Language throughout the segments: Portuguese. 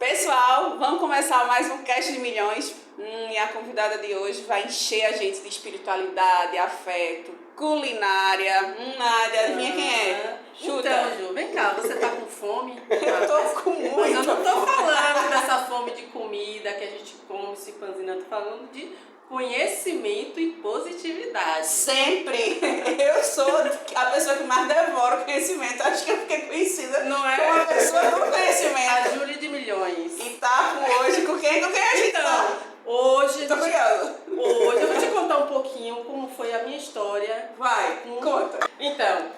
Pessoal, vamos começar mais um Cast de Milhões. E a convidada de hoje vai encher a gente de espiritualidade, afeto, culinária. Nádia, adivinha quem é? Chuta. Então, Ju, vem cá, você tá com fome? Eu tô com muito. Mas eu não tô falando dessa fome de comida que a gente come se panzinando, tô falando de conhecimento e positividade. Sempre! Eu sou a pessoa que mais devora o conhecimento. Acho que eu fiquei conhecida Não é? como a pessoa do conhecimento. A Júlia de Milhões. E tá com hoje com quem? Com quem a gente tá? Hoje, Tô curiosa. hoje eu vou te contar um pouquinho como foi a minha história. Vai, conta. Então,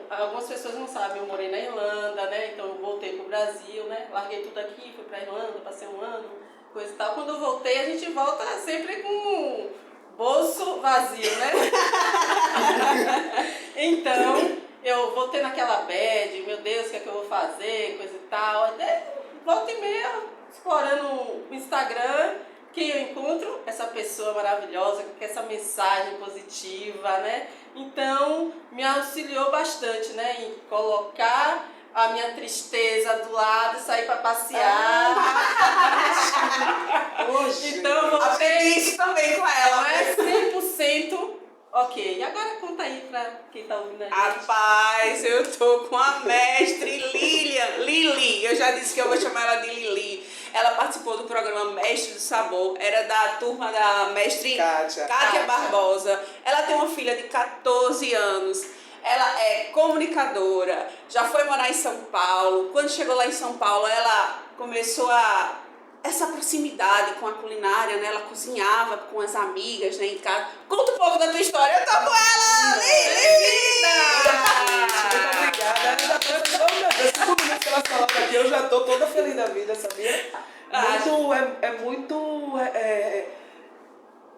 algumas pessoas não sabem, eu morei na Irlanda, né? Então eu voltei pro Brasil, né? Larguei tudo aqui, fui pra Irlanda, passei um ano, coisa e tal. Quando eu voltei, a gente volta sempre com o bolso vazio, né? Então, eu voltei naquela bad, meu Deus, o que é que eu vou fazer, coisa e tal. Até volta e meia, explorando o Instagram, que eu encontro essa pessoa maravilhosa, com essa mensagem positiva, né? Então, me auxiliou bastante, né? Em colocar a minha tristeza do lado e sair para passear. Então, eu voltei. Aprendi isso também com ela, Não né? é 100% ok. E agora conta aí pra quem tá ouvindo a gente. Rapaz, eu tô com a mestre Lili. Eu já disse que eu vou chamar ela de Lili. Ela participou do programa Mestre do Sabor. Era da turma da mestre Kátia Barbosa. Ela tem uma filha de 14 anos. Ela é comunicadora. Já foi morar em São Paulo. Quando chegou lá em São Paulo, ela começou essa proximidade com a culinária, né? Ela cozinhava com as amigas, né, em casa. Conta um pouco da tua história. Eu tô com ela, Lili! Muito obrigada. Esses momentos que elas falaram aqui, eu já tô toda feliz da vida, sabia? Muito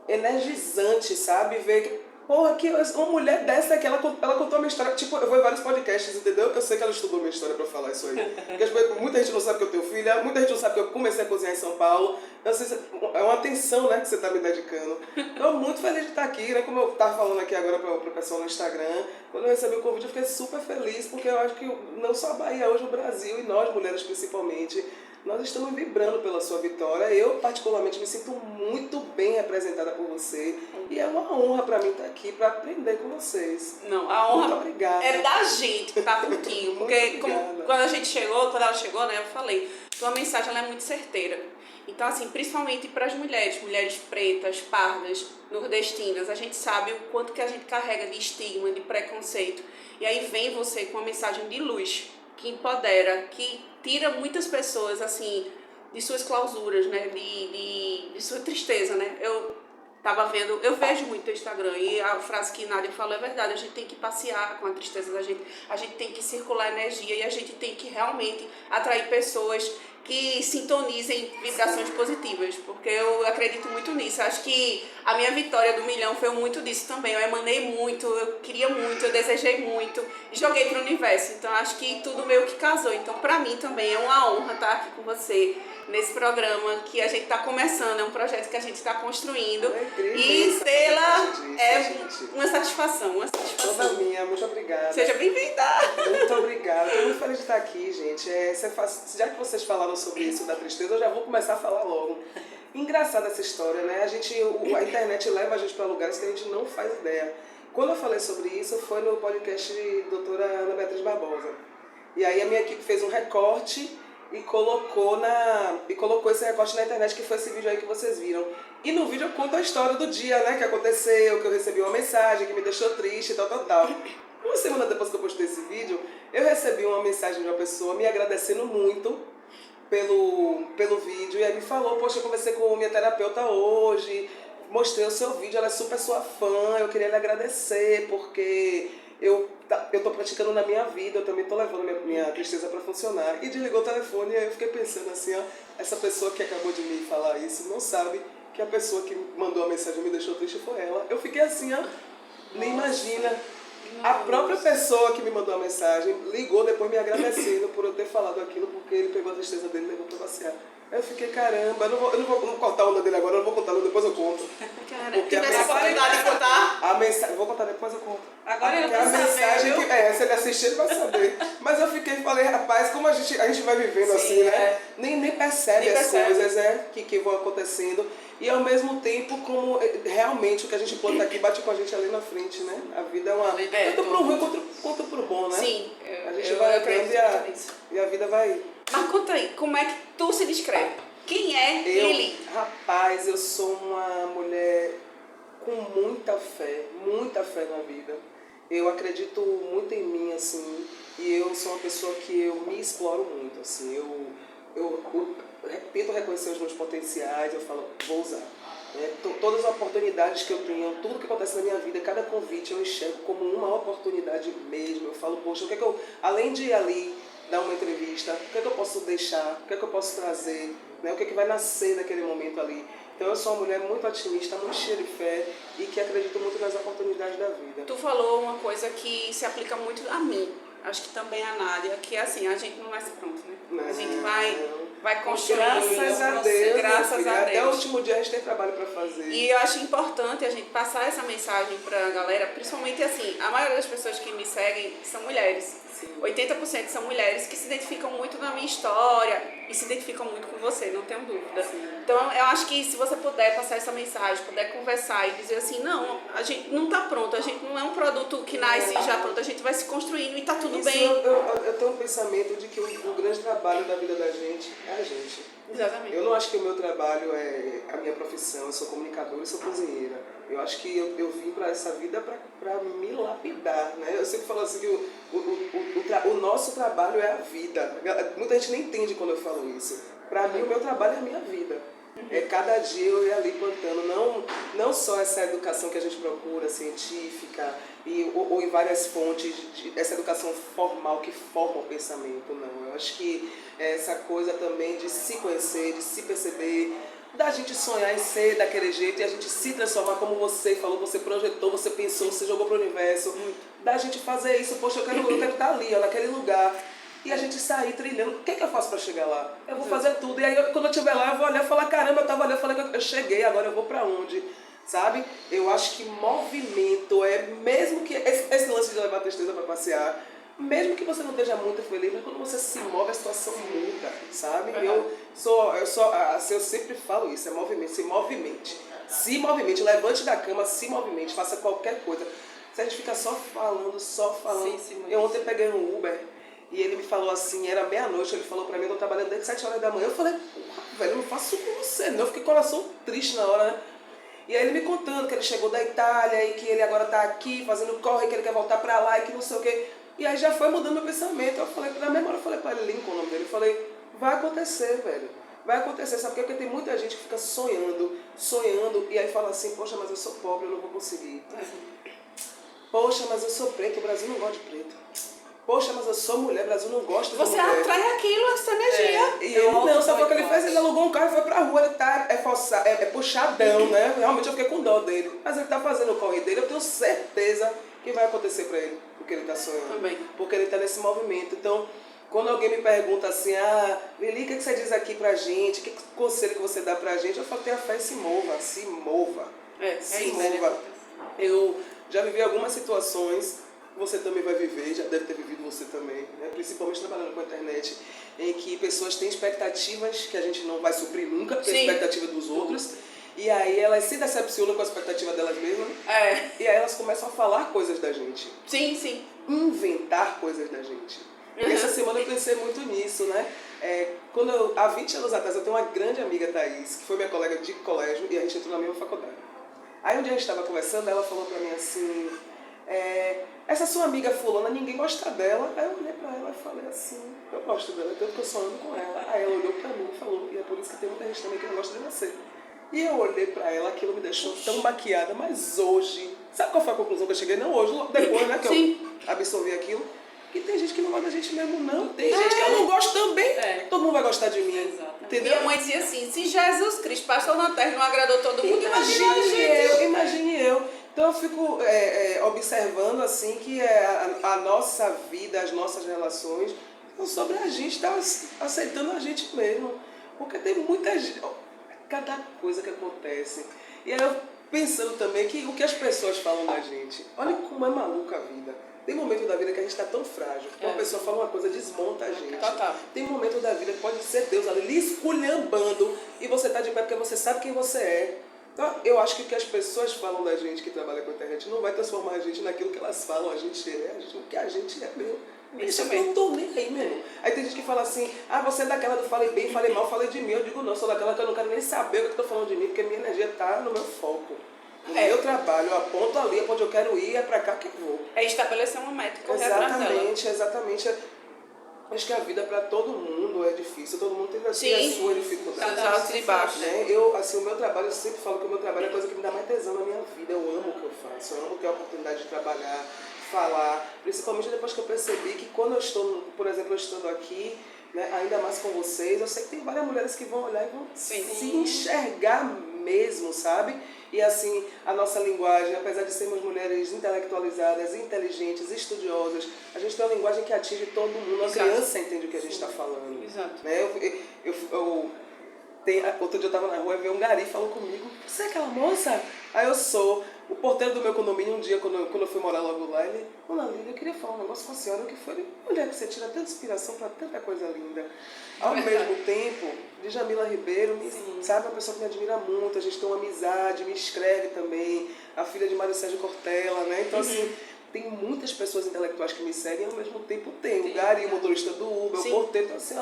energizante, sabe? Ver que, porra, que uma mulher dessa aqui, ela contou a minha história. Tipo, eu vou em vários podcasts, entendeu? Eu sei que ela estudou minha história pra falar isso aí. Porque muita gente não sabe que eu tenho filha, muita gente não sabe que eu comecei a cozinhar em São Paulo. Eu sei, é uma atenção, né, que você tá me dedicando. Tô muito feliz de estar aqui, né? Como eu tava falando aqui agora pro pessoal no Instagram, quando eu recebi o convite eu fiquei super feliz, porque eu acho que não só a Bahia, hoje o Brasil e nós mulheres principalmente, nós estamos vibrando pela sua vitória. Eu, particularmente, me sinto muito bem representada por você. E é uma honra para mim estar aqui para aprender com vocês. Não, a honra muito obrigada. É da gente que estar contigo. Porque quando ela chegou, né, eu falei, tua mensagem ela é muito certeira. Então, assim, principalmente para as mulheres pretas, pardas, nordestinas, a gente sabe o quanto que a gente carrega de estigma, de preconceito. E aí vem você com uma mensagem de luz, que empodera, que tira muitas pessoas, assim, de suas clausuras, né, de sua tristeza, né. Eu vejo muito o Instagram e a frase que Nádia falou é verdade, a gente tem que passear com a tristeza da gente, a gente tem que circular energia e a gente tem que realmente atrair pessoas que sintonizem vibrações positivas, porque eu acredito muito nisso. Eu acho que a minha vitória do milhão foi muito disso também. Eu emanei muito, eu queria muito, eu desejei muito e joguei pro universo. Então acho que tudo meio que casou. Então pra mim também é uma honra estar aqui com você nesse programa que a gente está começando, é um projeto que a gente está construindo e tê-la é uma satisfação, Toda minha, muito obrigada. Seja bem-vinda! Muito obrigada, estou muito feliz de estar aqui, gente. Já que vocês falaram sobre isso da tristeza, eu já vou começar a falar logo. Engraçada essa história, né? A internet leva a gente para lugares que a gente não faz ideia. Quando eu falei sobre isso, foi no podcast de doutora Ana Beatriz Barbosa. E aí a minha equipe fez um recorte e colocou esse recorte na internet, que foi esse vídeo aí que vocês viram. E no vídeo eu conto a história do dia, né, que aconteceu, que eu recebi uma mensagem que me deixou triste e tal. Uma semana depois que eu postei esse vídeo, eu recebi uma mensagem de uma pessoa me agradecendo muito pelo vídeo. E aí me falou, poxa, eu conversei com minha terapeuta hoje, mostrei o seu vídeo, ela é super sua fã, eu queria lhe agradecer, porque eu tô praticando na minha vida, eu também tô levando minha tristeza para funcionar. E desligou o telefone e aí eu fiquei pensando assim, ó, essa pessoa que acabou de me falar isso não sabe que a pessoa que mandou a mensagem e me deixou triste foi ela. Eu fiquei assim, ó, nem imagina. A própria pessoa que me mandou a mensagem ligou depois me agradecendo por eu ter falado aquilo, porque ele pegou a tristeza dele e levou pra passear. Aí eu fiquei, caramba, eu não vou cortar a onda dele agora, eu não vou contar, depois eu conto. Cara, Porque tivesse a oportunidade de contar. A mensagem, vou contar depois eu conto. Agora ele Porque a vai saber, mensagem viu? se ele assistir ele vai saber. Mas eu fiquei e falei, rapaz, como a gente vai vivendo Sim, assim, né? é. Nem percebe Nem as percebe. coisas, né? Que vão acontecendo. E ao mesmo tempo, como realmente o que a gente planta aqui bate com a gente ali na frente, né? A vida é uma. Tanto pro ruim quanto pro bom, né? Sim, A gente eu vai acredito aprender nisso. e a vida vai. Mas conta aí, como é que tu se descreve? Quem é Eu, Lili? rapaz, eu sou uma mulher com muita fé na vida. Eu acredito muito em mim, assim, e eu sou uma pessoa que eu me exploro muito, assim, eu tento reconhecer os meus potenciais, eu falo, vou usar. Todas as oportunidades que eu tenho, tudo que acontece na minha vida, cada convite eu enxergo como uma oportunidade mesmo. Eu falo, poxa, o que é que eu, além de ir ali dar uma entrevista, o que é que eu posso deixar, o que é que eu posso trazer, né? O que é que vai nascer naquele momento ali. Então eu sou uma mulher muito otimista, muito cheia de fé e que acredito muito nas oportunidades da vida. Tu falou uma coisa que se aplica muito a mim, acho que também a Nádia, que é assim, a gente não nasce pronto, né? Não, a gente vai construindo. Graças a Deus, graças filha, a até o Deus. último dia a gente tem trabalho para fazer. E eu acho importante a gente passar essa mensagem pra galera, principalmente assim, a maioria das pessoas que me seguem são mulheres. Sim. 80% são mulheres que se identificam muito na minha história e se identificam muito com você, não tenho dúvida. Sim. Então eu acho que se você puder passar essa mensagem, puder conversar e dizer assim, não, a gente não tá pronto, a gente não é um produto que nasce já pronto, a gente vai se construindo e tá tudo Isso, bem. eu tenho um pensamento de que o grande trabalho da vida da gente é a gente. Exatamente. Eu não acho que o meu trabalho é a minha profissão, eu sou comunicadora e sou cozinheira. Eu acho que eu vim para essa vida para me lapidar, né? Eu sempre falo assim que o nosso trabalho é a vida. Muita gente nem entende quando eu falo isso. Para mim, o meu trabalho é a minha vida. É cada dia eu ir ali plantando, não só essa educação que a gente procura, científica, ou em várias fontes, essa educação formal que forma o pensamento, não. Eu acho que essa coisa também de se conhecer, de se perceber, da gente sonhar em ser daquele jeito e a gente se transformar como você falou, você projetou, você pensou, você jogou pro universo, da gente fazer isso, poxa, eu quero estar ali, ó, naquele lugar. E a gente sair trilhando, o que é que eu faço para chegar lá? Eu vou fazer tudo. E aí, quando eu estiver lá, eu vou olhar e falar, caramba, eu estava ali, eu falei que eu cheguei, agora eu vou para onde? Sabe? Eu acho que movimento mesmo que esse lance de levar a tristeza para passear, mesmo que você não esteja muito feliz, mas quando você se move, a situação muda, sabe? Eu sempre falo isso, é movimento, se movimente, levante da cama, se movimente, faça qualquer coisa. Se a gente fica só falando, Sim, eu ontem peguei um Uber, e ele me falou assim, era meia-noite, ele falou pra mim, eu tô trabalhando desde 7 horas da manhã. Eu falei, velho, eu não faço isso com você, não. Eu fiquei com o coração triste na hora, né? E aí ele me contando que ele chegou da Itália e que ele agora tá aqui fazendo corre, que ele quer voltar pra lá e que não sei o quê. E aí já foi mudando meu pensamento. Eu falei, na mesma hora eu falei pra ele, Lincoln, o nome dele, eu falei, vai acontecer, velho. Vai acontecer, sabe por quê? Porque tem muita gente que fica sonhando, e aí fala assim, poxa, mas eu sou pobre, eu não vou conseguir. Poxa, mas eu sou preto, o Brasil não gosta de preto. Poxa, mas eu sou mulher, o Brasil não gosta de Você mulher. atrai aquilo, essa energia. E ele não, sabe o que ele fez? Ele alugou um carro e foi pra rua, ele tá puxadão, né? Realmente eu fiquei com dó dele. Mas ele tá fazendo o corre dele, eu tenho certeza que vai acontecer pra ele o que ele tá sonhando. Também. Porque ele tá nesse movimento. Então, quando alguém me pergunta assim, Lili, o que você diz aqui pra gente? Que conselho que você dá pra gente? Eu falo, tenha fé e se mova, se mova. Se mova. Eu já vivi algumas situações, você também vai viver, já deve ter vivido você também, né? Principalmente trabalhando com a internet, em que pessoas têm expectativas que a gente não vai suprir nunca, porque é a expectativa dos outros, e aí elas se decepcionam com a expectativa delas mesmas, e aí elas começam a falar coisas da gente. Sim. Inventar coisas da gente. E essa semana eu pensei muito nisso, né? Há 20 anos atrás, eu tenho uma grande amiga, Thaís, que foi minha colega de colégio, e a gente entrou na mesma faculdade. Aí um dia a gente estava conversando, ela falou pra mim assim, essa sua amiga fulana, ninguém gosta dela. Aí eu olhei pra ela e falei assim, eu gosto dela, tanto que eu só ando com ela. Aí ela olhou pra mim e falou, e é por isso que tem muita gente também que não gosta de você. E eu olhei pra ela, aquilo me deixou tão maquiada, mas hoje, sabe qual foi a conclusão que eu cheguei? Não hoje, depois, né, que eu absorvi aquilo. Que tem gente que não gosta da gente mesmo, não. Tem gente que eu não gosto também. Todo mundo vai gostar de mim. Exato. Entendeu? Minha mãe dizia assim, se Jesus Cristo passou na terra e não agradou todo mundo, imagine eu. Então eu fico observando assim que a nossa vida, as nossas relações são sobre a gente estar aceitando a gente mesmo. Porque tem muita gente, cada coisa que acontece. E aí eu pensando também que o que as pessoas falam da gente, olha como é maluca a vida. Tem momento da vida que a gente está tão frágil, que uma pessoa fala uma coisa, desmonta a gente. Total. Tem momento da vida que pode ser Deus ali lhe esculhambando e você está de pé porque você sabe quem você é. Então, eu acho que o que as pessoas falam da gente que trabalha com a internet não vai transformar a gente naquilo que elas falam, a gente é, o que a gente é mesmo. Isso eu não tô nem aí mesmo. Aí tem gente que fala assim, você é daquela do falei bem, falei mal, falei de mim. Eu digo, não, sou daquela que eu não quero nem saber o que eu tô falando de mim, porque minha energia tá no meu foco. No meu trabalho, eu aponto ali, é pra onde eu quero ir, é pra cá que eu vou. É estabelecer uma meta e correr atrás dela. Exatamente. Acho que a vida para todo mundo é difícil, todo mundo tem a sua dificuldade. Os altos e baixos. Né? O meu trabalho, eu sempre falo que o meu trabalho é a coisa que me dá mais tesão na minha vida. Eu amo o que eu faço, eu amo ter a oportunidade de trabalhar, falar. Principalmente depois que eu percebi que quando eu estou, por exemplo, eu estando aqui, né, ainda mais com vocês, eu sei que tem várias mulheres que vão olhar e vão se enxergar mesmo, sabe? E assim, a nossa linguagem, apesar de sermos mulheres intelectualizadas, inteligentes, estudiosas, a gente tem uma linguagem que atinge todo mundo. A criança entende o que a gente está falando. Exato. Né? Outro dia eu estava na rua e veio um gari e falou comigo, você é aquela moça? Aí eu sou. O porteiro do meu condomínio, um dia, quando eu fui morar logo lá, ele, Ana Lídia, eu queria falar um negócio com a senhora, o que foi? Onde é que você tira tanta inspiração para tanta coisa linda? Ao mesmo tempo, Djamila Ribeiro, sabe, uma pessoa que me admira muito, a gente tem uma amizade, me escreve também, a filha de Mário Sérgio Cortella, né? Então, assim, tem muitas pessoas intelectuais que me seguem, ao mesmo tempo tem o Gari, o motorista do Uber, o porteiro, então, assim,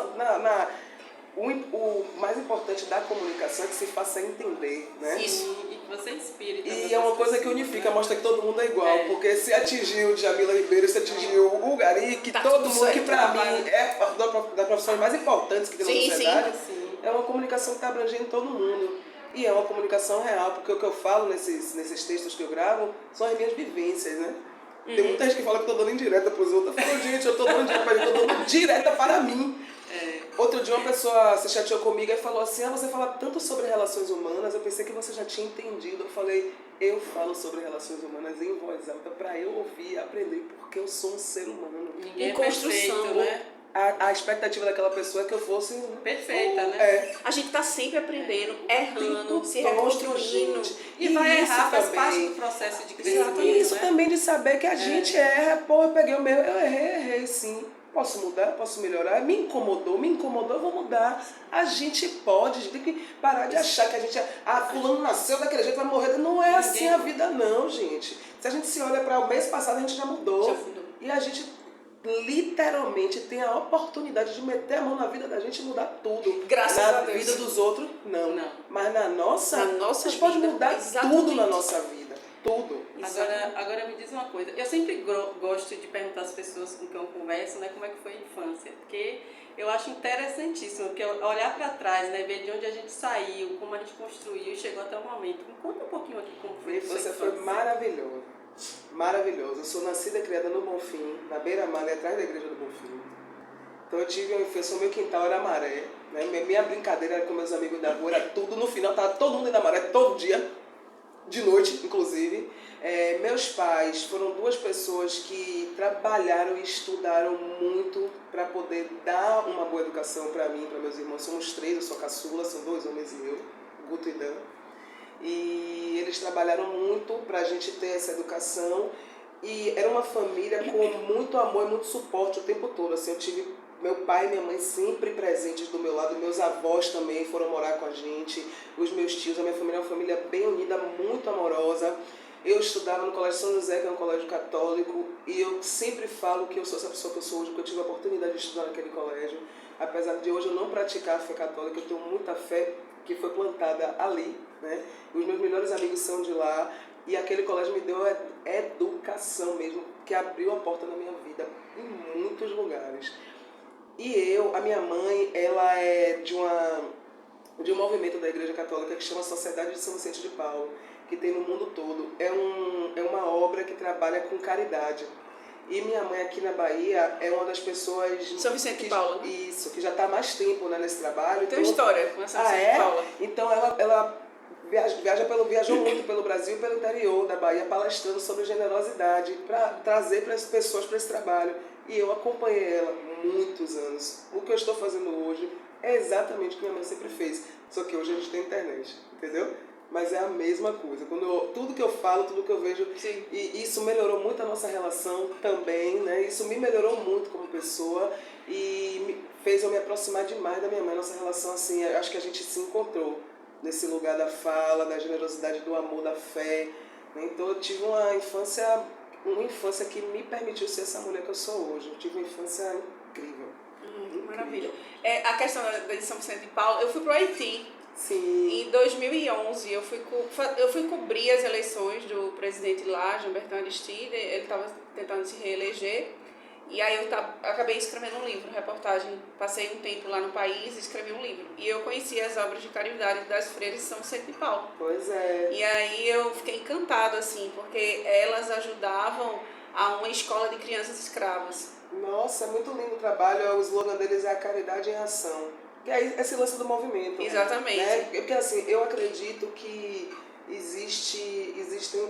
o mais importante da comunicação é que se faça entender, né? Sim, e que você inspire também. E é uma coisa que unifica, mostra que todo mundo é igual, porque se atingiu o Djamila Ribeiro, se atingiu o Gari, que tá todo mundo, que pra mim é das profissões mais importantes que tem na sociedade, é uma comunicação que está abrangendo todo mundo. E é uma comunicação real, porque o que eu falo nesses textos que eu gravo são as minhas vivências, né? Tem muita gente que fala que eu tô dando indireta pros outros. Eu falo, gente, eu tô dando indireta, mas eu tô dando direta para mim. Outro dia uma pessoa se chateou comigo e falou assim, você fala tanto sobre relações humanas, eu pensei que você já tinha entendido. Eu falei, eu falo sobre relações humanas em voz alta para eu ouvir e aprender, porque eu sou um ser humano. Ninguém é perfeito, né? A expectativa daquela pessoa é que eu fosse perfeita, né? A gente tá sempre aprendendo, errando, se reconstruindo. E vai errar, faz também, parte do processo de crescimento. E isso também de saber que a gente erra, eu peguei o meu, eu errei sim. Posso mudar, posso melhorar, me incomodou, eu vou mudar. A gente pode, a gente tem que parar de achar que a gente fulano nasceu daquele jeito, vai morrer. Não é assim a vida não, gente. Se a gente se olha para o mês passado, a gente já mudou. E a gente literalmente tem a oportunidade de meter a mão na vida da gente e mudar tudo. Graças a Deus. Na vida dos outros, não. Mas na nossa a gente vida, pode mudar exatamente. tudo na nossa vida. Tudo. Agora me diz uma coisa. Eu sempre gosto de perguntar às pessoas com quem eu converso, né, como é que foi a infância. Porque eu acho interessantíssimo, porque olhar para trás, né, ver de onde a gente saiu, como a gente construiu e chegou até o momento. Me conta um pouquinho aqui como foi a sua infância. Foi maravilhoso. Eu sou nascida e criada no Bonfim, na beira-mar, atrás da igreja do Bonfim. Então eu tive uma infância, o meu quintal era maré, né? Minha brincadeira era com meus amigos da rua, era tudo, no final tava todo mundo na maré, todo dia, de noite inclusive. Meus pais foram duas pessoas que trabalharam e estudaram muito para poder dar uma boa educação para mim e para meus irmãos. Somos 3, eu sou caçula, são 2 homens e eu, Guto e Dan. E eles trabalharam muito para a gente ter essa educação e era uma família com muito amor e muito suporte o tempo todo. Assim, eu tive meu pai e minha mãe sempre presentes do meu lado, meus avós também foram morar com a gente, os meus tios, a minha família é uma família bem unida, muito amorosa. Eu estudava no Colégio São José, que é um colégio católico, e eu sempre falo que eu sou essa pessoa que eu sou hoje, porque eu tive a oportunidade de estudar naquele colégio. Apesar de hoje eu não praticar a fé católica, eu tenho muita fé que foi plantada ali, né? Os meus melhores amigos são de lá, e aquele colégio me deu educação mesmo, que abriu a porta na minha vida em muitos lugares. E a minha mãe, ela é de um movimento da Igreja Católica que chama Sociedade de São Vicente de Paulo, que tem no mundo todo. É uma obra que trabalha com caridade. E minha mãe aqui na Bahia é uma das pessoas... São Vicente de Paulo. Isso, que já está há mais tempo, né, nesse trabalho. Tem uma história com São Vicente de Paulo. Então ela viajou muito pelo Brasil e pelo interior da Bahia, palestrando sobre generosidade, para trazer para as pessoas para esse trabalho. E eu acompanhei ela muitos anos. O que eu estou fazendo hoje É exatamente o que minha mãe sempre fez. Só que hoje a gente tem internet, entendeu? Mas é a mesma coisa. Tudo que eu falo, tudo que eu vejo, Sim. e isso melhorou muito a nossa relação também, né? Isso me melhorou muito como pessoa e fez eu me aproximar demais da minha mãe. Nossa relação, assim, acho que a gente se encontrou nesse lugar da fala, da generosidade, do amor, da fé. Né? Então eu tive uma infância que me permitiu ser essa mulher que eu sou hoje. Eu tive uma infância incrível. Maravilha. A questão da de São Vicente de Paulo, eu fui pro Haiti. Sim. Em 2011, eu fui cobrir as eleições do presidente lá, Jean-Bertrand Aristide. Ele estava tentando se reeleger. E aí eu acabei escrevendo um livro, reportagem. Passei um tempo lá no país e escrevi um livro. E eu conheci as obras de caridade das freiras de São Vicente de Paulo. Pois é. E aí eu fiquei encantada, assim, porque elas ajudavam a uma escola de crianças escravas. Nossa, é muito lindo o trabalho. O slogan deles é a caridade em ação. Que é esse lance do movimento. Exatamente. Né? Porque assim, eu acredito que existem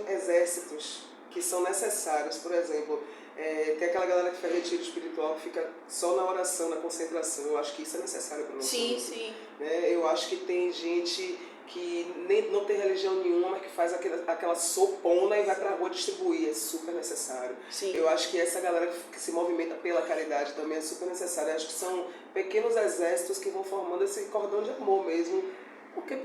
exércitos que são necessários. Por exemplo, tem aquela galera que faz retiro espiritual que fica só na oração, na concentração. Eu acho que isso é necessário para o nosso mundo. Sim. Né? Eu acho que tem gente que não tem religião nenhuma, mas que faz aquela sopona e vai pra rua distribuir. É super necessário. Sim. Eu acho que essa galera que se movimenta pela caridade também é super necessária. Eu acho que são pequenos exércitos que vão formando esse cordão de amor mesmo. Porque não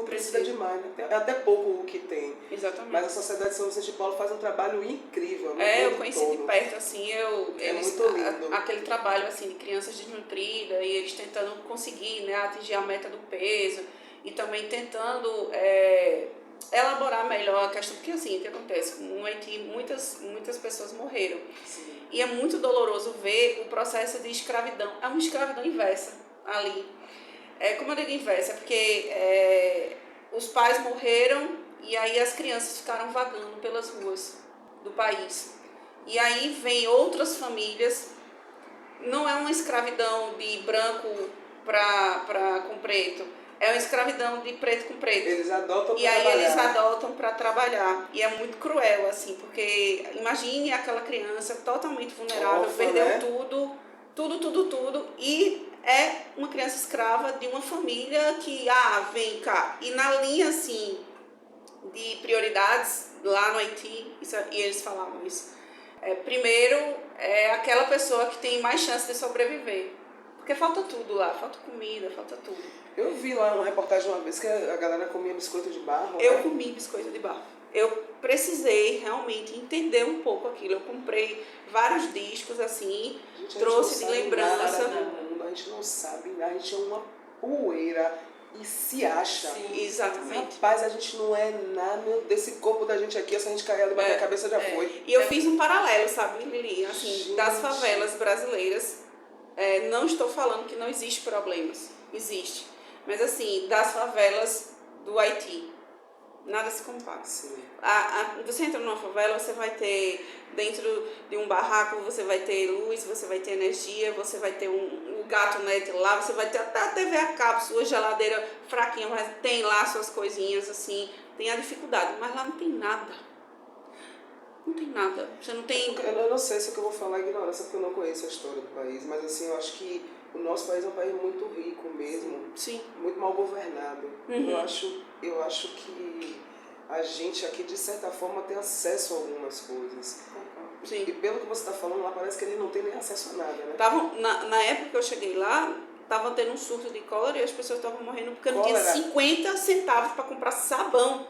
precisa demais, né? É até pouco o que tem. Exatamente. Mas a Sociedade de São Vicente de Paulo faz um trabalho incrível. Né? Eu conheci de perto, assim, muito lindo. Aquele trabalho, assim, de crianças desnutridas e eles tentando conseguir, né, atingir a meta do peso e também tentando elaborar melhor a questão, porque assim, o que acontece? No Haiti muitas pessoas morreram. Sim. E é muito doloroso ver o processo de escravidão. É uma escravidão inversa ali. Como eu digo inversa, é porque os pais morreram e aí as crianças ficaram vagando pelas ruas do país. E aí vem outras famílias, não é uma escravidão de branco com preto, é uma escravidão de preto com preto. Eles adotam para trabalhar. E aí eles adotam para trabalhar. E é muito cruel, assim, porque imagine aquela criança totalmente vulnerável, perdeu, né? tudo, e é uma criança escrava de uma família que, vem cá. E na linha, assim, de prioridades, lá no Haiti, e eles falavam isso, primeiro é aquela pessoa que tem mais chance de sobreviver. Porque falta tudo lá, falta comida, falta tudo. Eu vi lá uma reportagem uma vez que a galera comia biscoito de barro. Eu comi biscoito de barro. Eu precisei realmente entender um pouco aquilo. Eu comprei vários discos assim, trouxe de lembrança. A gente não sabe, a gente é uma poeira e se acha. Sim, exatamente. Rapaz, a gente não é nada desse corpo da gente aqui, se a gente cair ali, bater a cabeça já foi. E eu fiz um paralelo, sabe, Lili? Assim, das favelas brasileiras. Não estou falando que não existe problemas, existe. Mas assim, das favelas do Haiti, nada se compara. Você entra numa favela, você vai ter, dentro de um barraco, você vai ter luz, você vai ter energia, você vai ter um gato net lá, você vai ter até a TV a cabo, sua geladeira fraquinha, mas tem lá suas coisinhas, assim, tem a dificuldade, mas lá não tem nada. Não tem nada. Você não tem... Eu não sei se o que eu vou falar é ignorância, porque eu não conheço a história do país, mas assim, eu acho que o nosso país é um país muito rico mesmo. Sim. Muito mal governado. Uhum. Eu acho que a gente aqui, de certa forma, tem acesso a algumas coisas. Sim. E pelo que você está falando lá, parece que eles não têm nem acesso a nada, né? Na época que eu cheguei lá, estavam tendo um surto de cólera e as pessoas estavam morrendo porque não tinha 50 centavos para comprar sabão.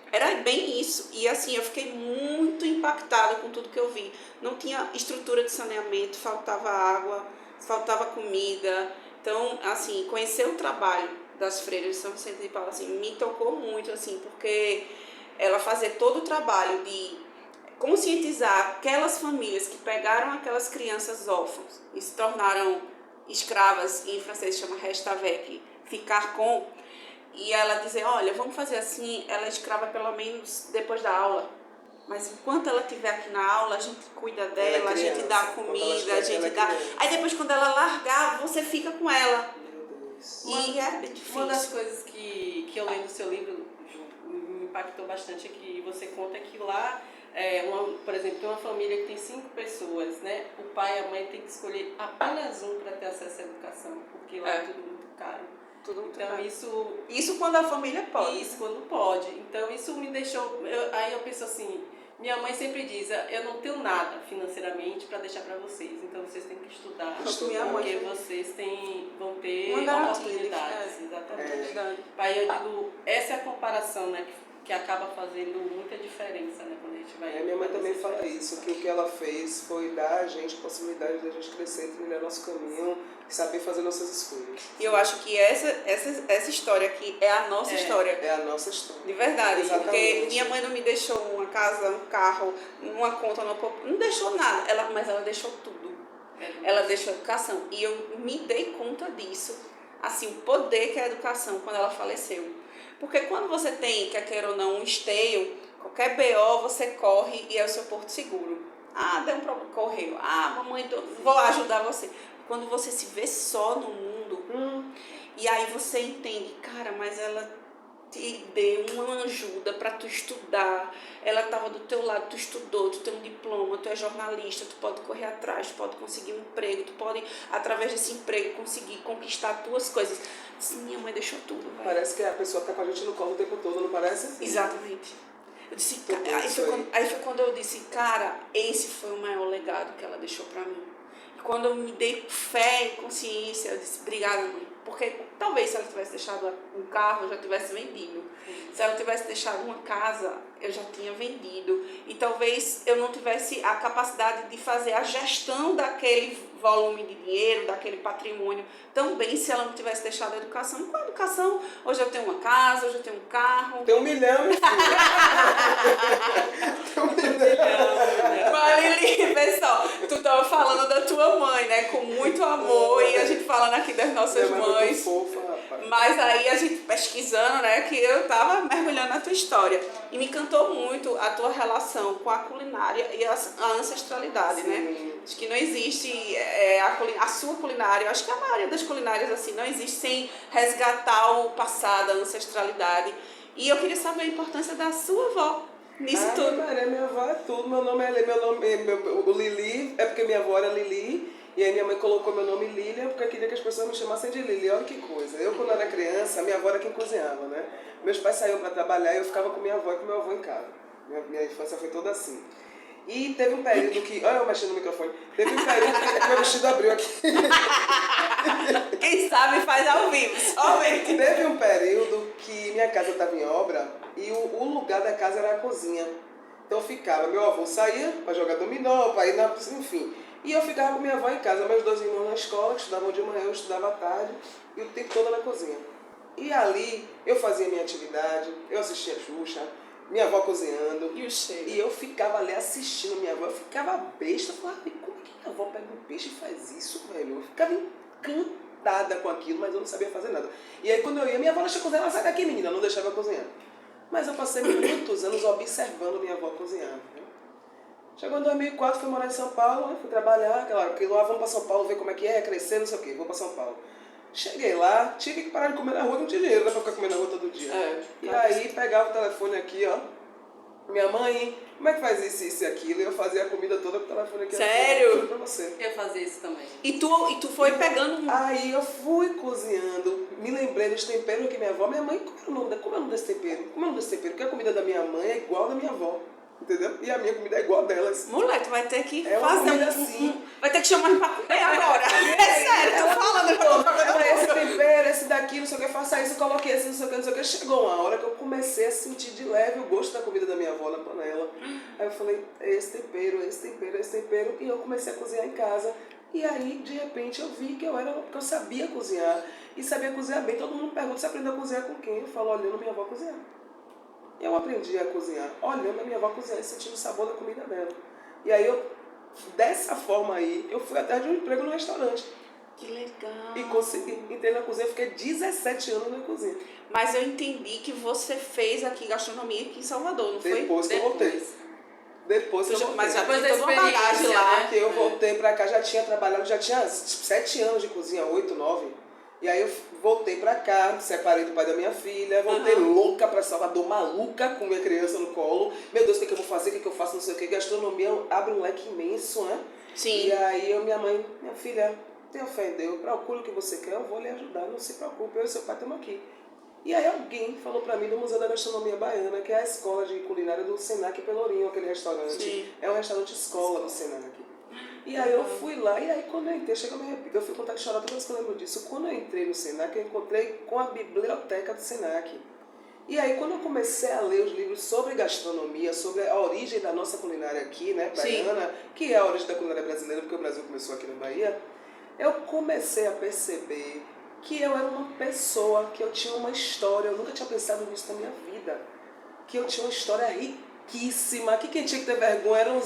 Era bem isso. E assim, eu fiquei muito impactada com tudo que eu vi. Não tinha estrutura de saneamento, faltava água, faltava comida. Então, assim, conhecer o trabalho das freiras de São Vicente de Paulo, assim, me tocou muito, assim, porque ela fazia todo o trabalho de conscientizar aquelas famílias que pegaram aquelas crianças órfãs e se tornaram escravas, em francês chama reste avec, ficar com... E ela dizer, olha, vamos fazer assim, ela é escrava pelo menos depois da aula. Mas enquanto ela estiver aqui na aula, a gente cuida dela, a gente dá comida, a gente dá... Aí depois quando ela largar, você fica com ela. Meu Deus. E é difícil. Uma das coisas que eu leio no seu livro, me impactou bastante, é que você conta que lá, por exemplo, tem uma família que tem 5 pessoas, né? O pai e a mãe têm que escolher apenas um para ter acesso à educação, porque lá é tudo muito caro. Tudo muito Então caro. isso quando a família pode. Isso quando pode. Então isso me deixou. Aí eu penso assim, minha mãe sempre diz, eu não tenho nada financeiramente para deixar para vocês, então vocês têm que estudar, Minha mãe, porque vocês vão ter uma garantia, oportunidades. Exatamente. É. Aí eu digo, essa é a comparação, né, que acaba fazendo muita diferença, né, quando a gente vai... Minha mãe também fala isso, que o que ela fez foi dar a gente a possibilidade de a gente crescer, trilhar nosso caminho e saber fazer nossas escolhas. E eu acho que essa história aqui é a nossa história. É a nossa história. De verdade. Exatamente. Porque minha mãe não me deixou uma casa, um carro, uma conta, não deixou nada. Mas ela deixou tudo. Ela deixou a educação. E eu me dei conta disso. Assim, o poder que é a educação quando ela faleceu. Porque quando você tem, quer queira ou não, um esteio, qualquer BO você corre e é o seu porto seguro. Ah, deu um problema, correu. Ah, mamãe, vou ajudar você. Quando você se vê só no mundo, e aí você entende, cara, mas ela te deu uma ajuda para tu estudar, ela estava do teu lado, tu estudou, tu tem um diploma, tu é jornalista, tu pode correr atrás, tu pode conseguir um emprego, tu pode, através desse emprego, conseguir conquistar as tuas coisas. Minha mãe deixou tudo, velho. Parece que a pessoa tá com a gente no colo o tempo todo, não parece? Exatamente. Eu disse, aí foi quando eu disse, cara, esse foi o maior legado que ela deixou para mim. E quando eu me dei fé e consciência, eu disse, obrigada, mãe. Porque talvez se ela tivesse deixado um carro, eu já tivesse vendido. Se ela tivesse deixado uma casa, eu já tinha vendido. E talvez eu não tivesse a capacidade de fazer a gestão daquele volume de dinheiro, daquele patrimônio, tão bem se ela não tivesse deixado a educação. E com a educação, hoje eu tenho uma casa, hoje eu tenho um carro. Tem 1 milhão, meu filho. Tem 1 milhão. Mas Lili, pessoal, tu estava falando da tua mãe, né? Com muito amor, e a gente falando aqui das nossas mães. Muito fofa, rapaz. Mas aí a gente pesquisando, né, que eu tava mergulhando na tua história. E me encantou muito a tua relação com a culinária e a ancestralidade, né? Acho que não existe a sua culinária, eu acho que a maioria das culinárias assim, não existe sem resgatar o passado, a ancestralidade. E eu queria saber a importância da sua avó nisso tudo. Maria, minha avó é tudo. O Lili é porque minha avó era Lili. E aí minha mãe colocou meu nome Lilian porque eu queria que as pessoas me chamassem de Lili. Olha que coisa. Eu, quando era criança, minha avó era quem cozinhava, né? Meus pais saíam para trabalhar e eu ficava com minha avó e com meu avô em casa. Minha infância foi toda assim. E teve um período que... Olha eu mexendo no microfone. Teve um período que meu vestido abriu aqui. Quem sabe faz ao vivo, somente. Teve um período que minha casa estava em obra e o lugar da casa era a cozinha. Então ficava, meu avô saía para jogar dominó, para ir na... enfim... E eu ficava com minha avó em casa, meus 2 irmãos na escola, estudavam de manhã, eu estudava à tarde, e o tempo todo na cozinha. E ali eu fazia minha atividade, eu assistia a Xuxa, minha avó cozinhando. E o cheiro? E eu ficava ali assistindo minha avó, eu ficava besta, eu falava, como que minha avó pega um peixe e faz isso, velho? Eu ficava encantada com aquilo, mas eu não sabia fazer nada. E aí quando eu ia, minha avó deixa cozinhar, ela sai daqui, menina, não deixava eu cozinhar. Mas eu passei muitos anos observando minha avó cozinhar. Chegou em 2004, fui morar em São Paulo, fui trabalhar, claro, porque lá vamos para São Paulo ver como é que é, crescer, não sei o quê, vou para São Paulo. Cheguei lá, tive que parar de comer na rua, não tinha dinheiro, né, para ficar comendo na rua todo dia. E aí pegava o telefone aqui, ó, minha mãe, como é que faz isso e aquilo? E eu fazia a comida toda com o telefone aqui. Sério? Pra você. Eu fazia isso também. E tu foi pegando... Aí eu fui cozinhando, me lembrei dos temperos que minha avó, minha mãe, como é o nome desse tempero? Como é o nome desse tempero? Porque a comida da minha mãe é igual da minha avó. Entendeu? E a minha comida é igual a delas. Moleque, tu vai ter que fazer assim. Vai ter que chamar ele pra comer agora. É sério, tô falando. Esse tempero, esse daqui, não sei o que, faça isso, coloquei esse, não sei o que, não sei o que. Chegou uma hora que eu comecei a sentir de leve o gosto da comida da minha avó na panela. Aí eu falei, esse tempero, esse tempero, esse tempero. E eu comecei a cozinhar em casa. E aí, de repente, eu vi que eu sabia cozinhar. E sabia cozinhar bem. Todo mundo pergunta, você aprendeu a cozinhar com quem? Eu falo, olhando minha avó cozinhar. Eu aprendi a cozinhar, olhando a minha avó cozinhar e sentindo o sabor da comida dela. E aí, dessa forma aí, eu fui atrás de um emprego no restaurante. Que legal. E consegui, entrei na cozinha, fiquei 17 anos na cozinha. Mas eu entendi que você fez aqui gastronomia aqui em Salvador, não foi? Depois que eu voltei. Depois que eu voltei. Mas já depois tem da toda uma bagagem experiência, lá. né? Que eu voltei pra cá, já tinha trabalhado, já tinha 7 anos de cozinha, 8, 9. E aí eu voltei pra cá, separei do pai da minha filha, voltei louca pra Salvador, maluca com minha criança no colo. Meu Deus, o que eu vou fazer, o que eu faço, não sei o que. Gastronomia abre um leque imenso, né? Sim. E aí minha mãe, minha filha, te ofendeu, procure o que você quer, eu vou lhe ajudar, não se preocupe, eu e seu pai estamos aqui. E aí alguém falou para mim do Museu da Gastronomia Baiana, que é a escola de culinária do Senac Pelourinho, aquele restaurante. Sim. É um restaurante escola do Senac. E aí eu fui lá, e aí quando eu entrei, chega a me arrepio, eu fui contar de chorar toda vez que eu lembro disso. Quando eu entrei no Senac, eu encontrei com a biblioteca do Senac. E aí quando eu comecei a ler os livros sobre gastronomia, sobre a origem da nossa culinária aqui, né, baiana, sim, que é a origem da culinária brasileira, porque o Brasil começou aqui na Bahia, eu comecei a perceber que eu era uma pessoa, que eu tinha uma história, eu nunca tinha pensado nisso na minha vida, que eu tinha uma história riquíssima, que quem tinha que ter vergonha eram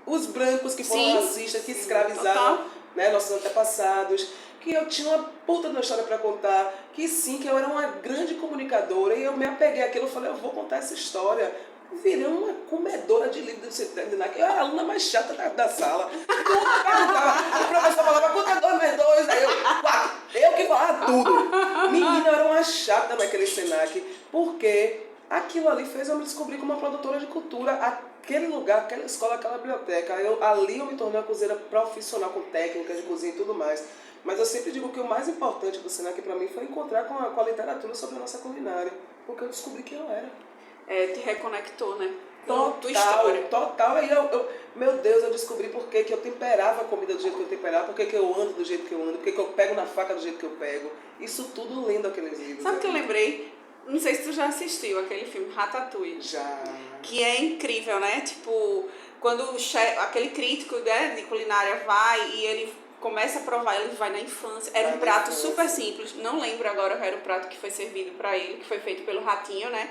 os brancos que foram racistas, que escravizaram, né, nossos antepassados, que eu tinha uma puta de uma história para contar, que sim, que eu era uma grande comunicadora, e eu me apeguei àquilo, eu falei, eu vou contar essa história. Eu virei uma comedora de livros do Senac, eu era a aluna mais chata da sala. O professor falava, conta 2 mais 2, aí eu, 4. Eu que falava tudo. Menina, eu era uma chata naquele Senac, porque aquilo ali fez eu me descobrir como uma produtora de cultura. Aquele lugar, aquela escola, aquela biblioteca, ali eu me tornei uma cozinheira profissional, com técnicas de cozinha e tudo mais. Mas eu sempre digo que o mais importante do Senac para mim foi encontrar com a literatura sobre a nossa culinária, porque eu descobri quem eu era. Te reconectou, né? Tua história. Total. Aí meu Deus, eu descobri por que eu temperava a comida do jeito que eu temperava, por que eu ando do jeito que eu ando, por que eu pego na faca do jeito que eu pego. Isso tudo lendo aqueles livros. Sabe o que eu lembrei? Não sei se tu já assistiu aquele filme Ratatouille. Já. Que é incrível, né? Tipo, quando aquele crítico, né, de culinária vai e ele começa a provar, ele vai na infância. Era um prato super simples, não lembro agora qual era o prato que foi servido para ele, que foi feito pelo ratinho, né?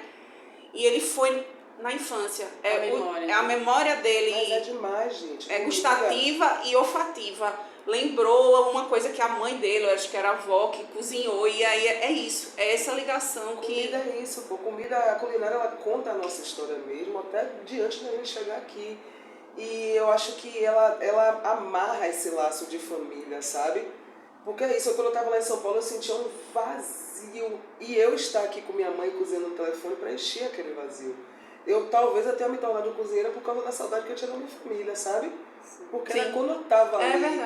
E ele foi na infância. É a memória dele. Mas é demais, gente. É gustativa e olfativa. Lembrou uma coisa que a mãe dele, eu acho que era a avó, que cozinhou. E aí é isso. É essa ligação que... Comida é isso, pô. Comida, a culinária, ela conta a nossa história mesmo, até diante da gente chegar aqui. E eu acho que ela amarra esse laço de família, sabe? Porque é isso, quando eu estava lá em São Paulo, eu sentia um vazio. E eu estar aqui com minha mãe cozinhando no telefone preenchia aquele vazio. Talvez eu tenha me tornado cozinheira por causa da saudade que eu tinha da minha família, sabe? Porque quando eu estava ali,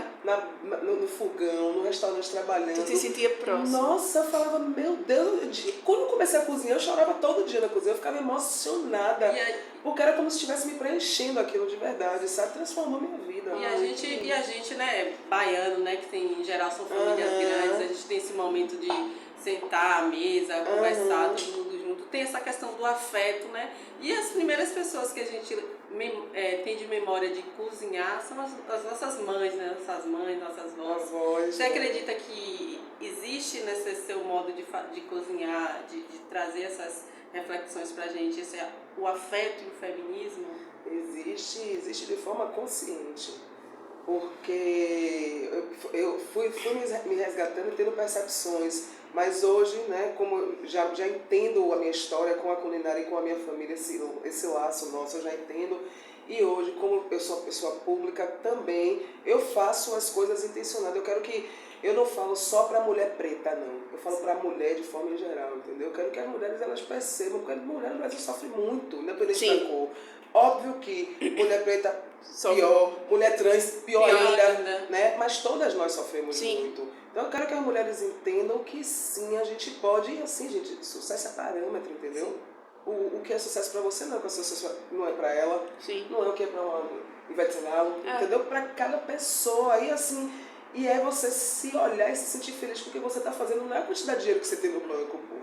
no fogão, no restaurante trabalhando... Tu te sentia próximo. Nossa, eu falava, meu Deus... Quando eu comecei a cozinhar, eu chorava todo dia na cozinha. Eu ficava emocionada. Porque era como se estivesse me preenchendo aquilo de verdade, sabe? Transformou minha vida. E a gente, né, baiano, né, que tem, em geral são famílias grandes, a gente tem esse momento de sentar à mesa, conversar, todo mundo junto. Tem essa questão do afeto, né? E as primeiras pessoas que a gente tem de memória de cozinhar são as nossas mães, né? Nossas mães, nossas vós. Você acredita que existe nesse seu modo de cozinhar, de trazer essas reflexões pra gente, o afeto e o feminismo? Existe de forma consciente. Porque eu fui me resgatando e tendo percepções. Mas hoje, né, como eu já entendo a minha história com a culinária e com a minha família, esse laço nosso, eu já entendo. E hoje, como eu sou uma pessoa pública também, eu faço as coisas intencionadas. Eu não falo só para mulher preta, não. Eu falo para mulher de forma geral, entendeu? Eu quero que as mulheres elas percebam, porque as mulheres no Brasil sofrem muito, independente da cor. Óbvio que mulher preta pior, mulher trans pior ainda, né? Mas todas nós sofremos muito. Então eu quero que as mulheres entendam que sim, a gente pode, e assim, gente, sucesso é parâmetro, entendeu? O que é sucesso pra você não é o que é sucesso não é pra ela, não é o que é pra uma Ivete Sangalo, entendeu? Pra cada pessoa, e assim, e é você se olhar e se sentir feliz com o que você tá fazendo, não é a quantidade de dinheiro que você tem no banco, pô.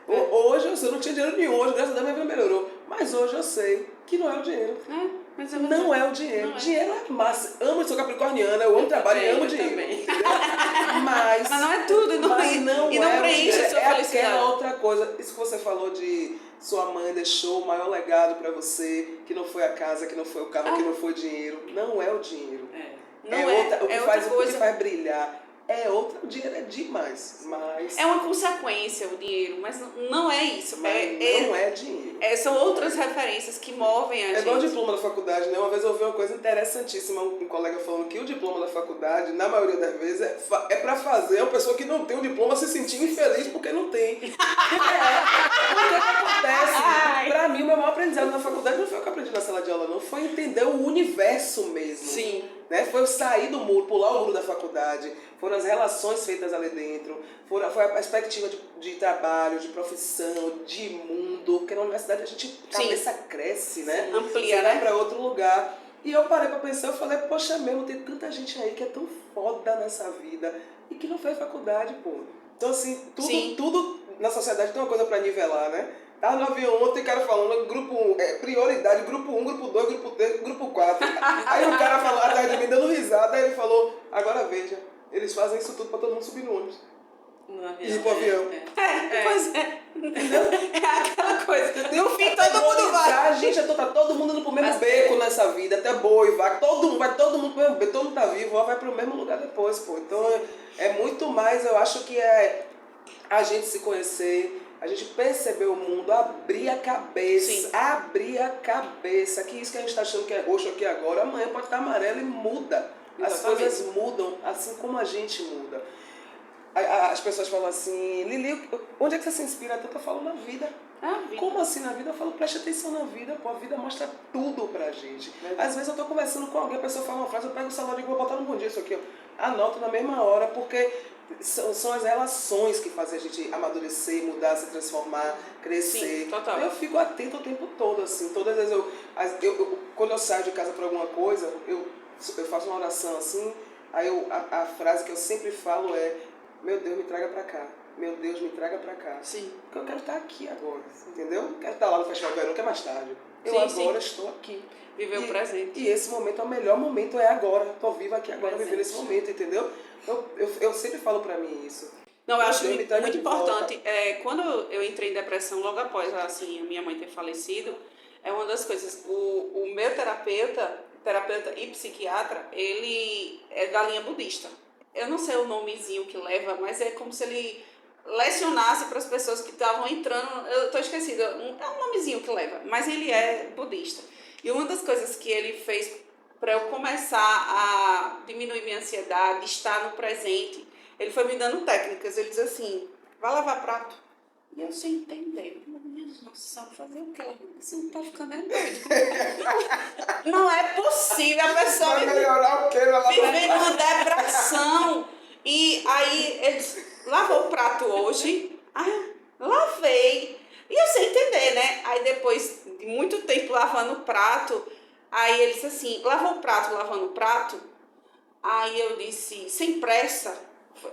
Hoje eu não tinha dinheiro nenhum, hoje graças a Deus minha vida melhorou, mas hoje eu sei que não é o dinheiro. Mas não é o dinheiro. Dinheiro é massa. Amo, sou capricorniana, eu amo trabalho e amo dinheiro. Mas não é tudo, e não preenche a sua felicidade. É aquela outra coisa. Isso que você falou de sua mãe deixou o maior legado pra você, que não foi a casa, que não foi o carro, que não foi o dinheiro. Não é o dinheiro. O que faz brilhar. O dinheiro é demais, mas... É uma consequência o dinheiro, mas não é isso. Não é dinheiro. São outras referências que movem a gente. É igual o diploma da faculdade, né? Uma vez eu ouvi uma coisa interessantíssima, um colega falando que o diploma da faculdade, na maioria das vezes, é pra fazer a pessoa que não tem o diploma se sentir infeliz porque não tem. O que acontece? Pra mim, o meu maior aprendizado na faculdade não foi o que eu aprendi na sala de aula, não. Foi entender o universo mesmo. Sim. né? Foi eu sair do muro, pular o muro da faculdade, foram as relações feitas ali dentro, foi a perspectiva de trabalho, de profissão, de mundo, porque na universidade a gente, a cabeça cresce, né? Amplia, você vai né? para outro lugar. E eu parei pra pensar, eu falei, poxa mesmo, tem tanta gente aí que é tão foda nessa vida e que não fez faculdade, pô. Então assim, tudo na sociedade tem uma coisa pra nivelar, né? Tava no avião ontem, o cara falando, prioridade, grupo 1, grupo 2, grupo 3, grupo 4. Aí o cara falou atrás de mim, dando risada, aí ele falou, agora veja, eles fazem isso tudo pra todo mundo subir no ônibus. E ir pro avião. Pois é. É aquela coisa. No fim, todo mundo vai. Gente, tá todo mundo indo pro mesmo beco nessa vida, até boi, vai todo mundo pro mesmo beco, todo mundo tá vivo, vai pro mesmo lugar depois, pô. Então é muito mais, eu acho que é a gente se conhecer, a gente perceber o mundo, abrir a cabeça, que isso que a gente tá achando que é roxo aqui agora, amanhã pode estar amarelo e muda. As coisas mudam, assim como a gente muda. As pessoas falam assim, Lili, onde é que você se inspira tanto? Eu falo na vida. Como assim na vida? Eu falo, preste atenção na vida, pô, a vida mostra tudo pra gente. Às vezes eu tô conversando com alguém, a pessoa fala uma frase, eu pego o celular e digo, vou botar no bom dia isso aqui, ó. Anoto na mesma hora, porque são as relações que fazem a gente amadurecer, mudar, se transformar, crescer. Sim, total. Eu fico atento o tempo todo, assim. Todas as vezes quando eu saio de casa pra alguma coisa, eu faço uma oração assim, aí a frase que eu sempre falo é, meu Deus, me traga pra cá. Meu Deus, me traga pra cá. Sim. Porque eu quero estar aqui agora, entendeu? Eu quero estar lá no Festival Verão, que é mais tarde. Eu agora estou aqui. Viver o presente. E esse momento é o melhor momento, é agora. Estou viva aqui agora, vivendo esse momento, entendeu? Eu sempre falo pra mim isso. Não, eu acho muito importante. Quando eu entrei em depressão, logo após assim, a minha mãe ter falecido, é uma das coisas. O meu terapeuta e psiquiatra, ele é da linha budista. Eu não sei o nomezinho que leva, mas é como se ele lecionasse para as pessoas que estavam entrando. Eu estou esquecida, é um nomezinho que leva, mas ele é budista. E uma das coisas que ele fez para eu começar a diminuir minha ansiedade, estar no presente, ele foi me dando técnicas. Ele diz assim, vai lavar prato. E eu sem entender. Minha nossa, fazer o quê? Você não tá ficando doido. Não é possível a pessoa vai melhorar o quê? Viver uma depressão. E aí ele disse, lavou o prato hoje? Lavei. E eu sem entender, né? Aí depois de muito tempo lavando o prato, aí ele disse assim, lavou o prato, lavando o prato? Aí eu disse, sem pressa.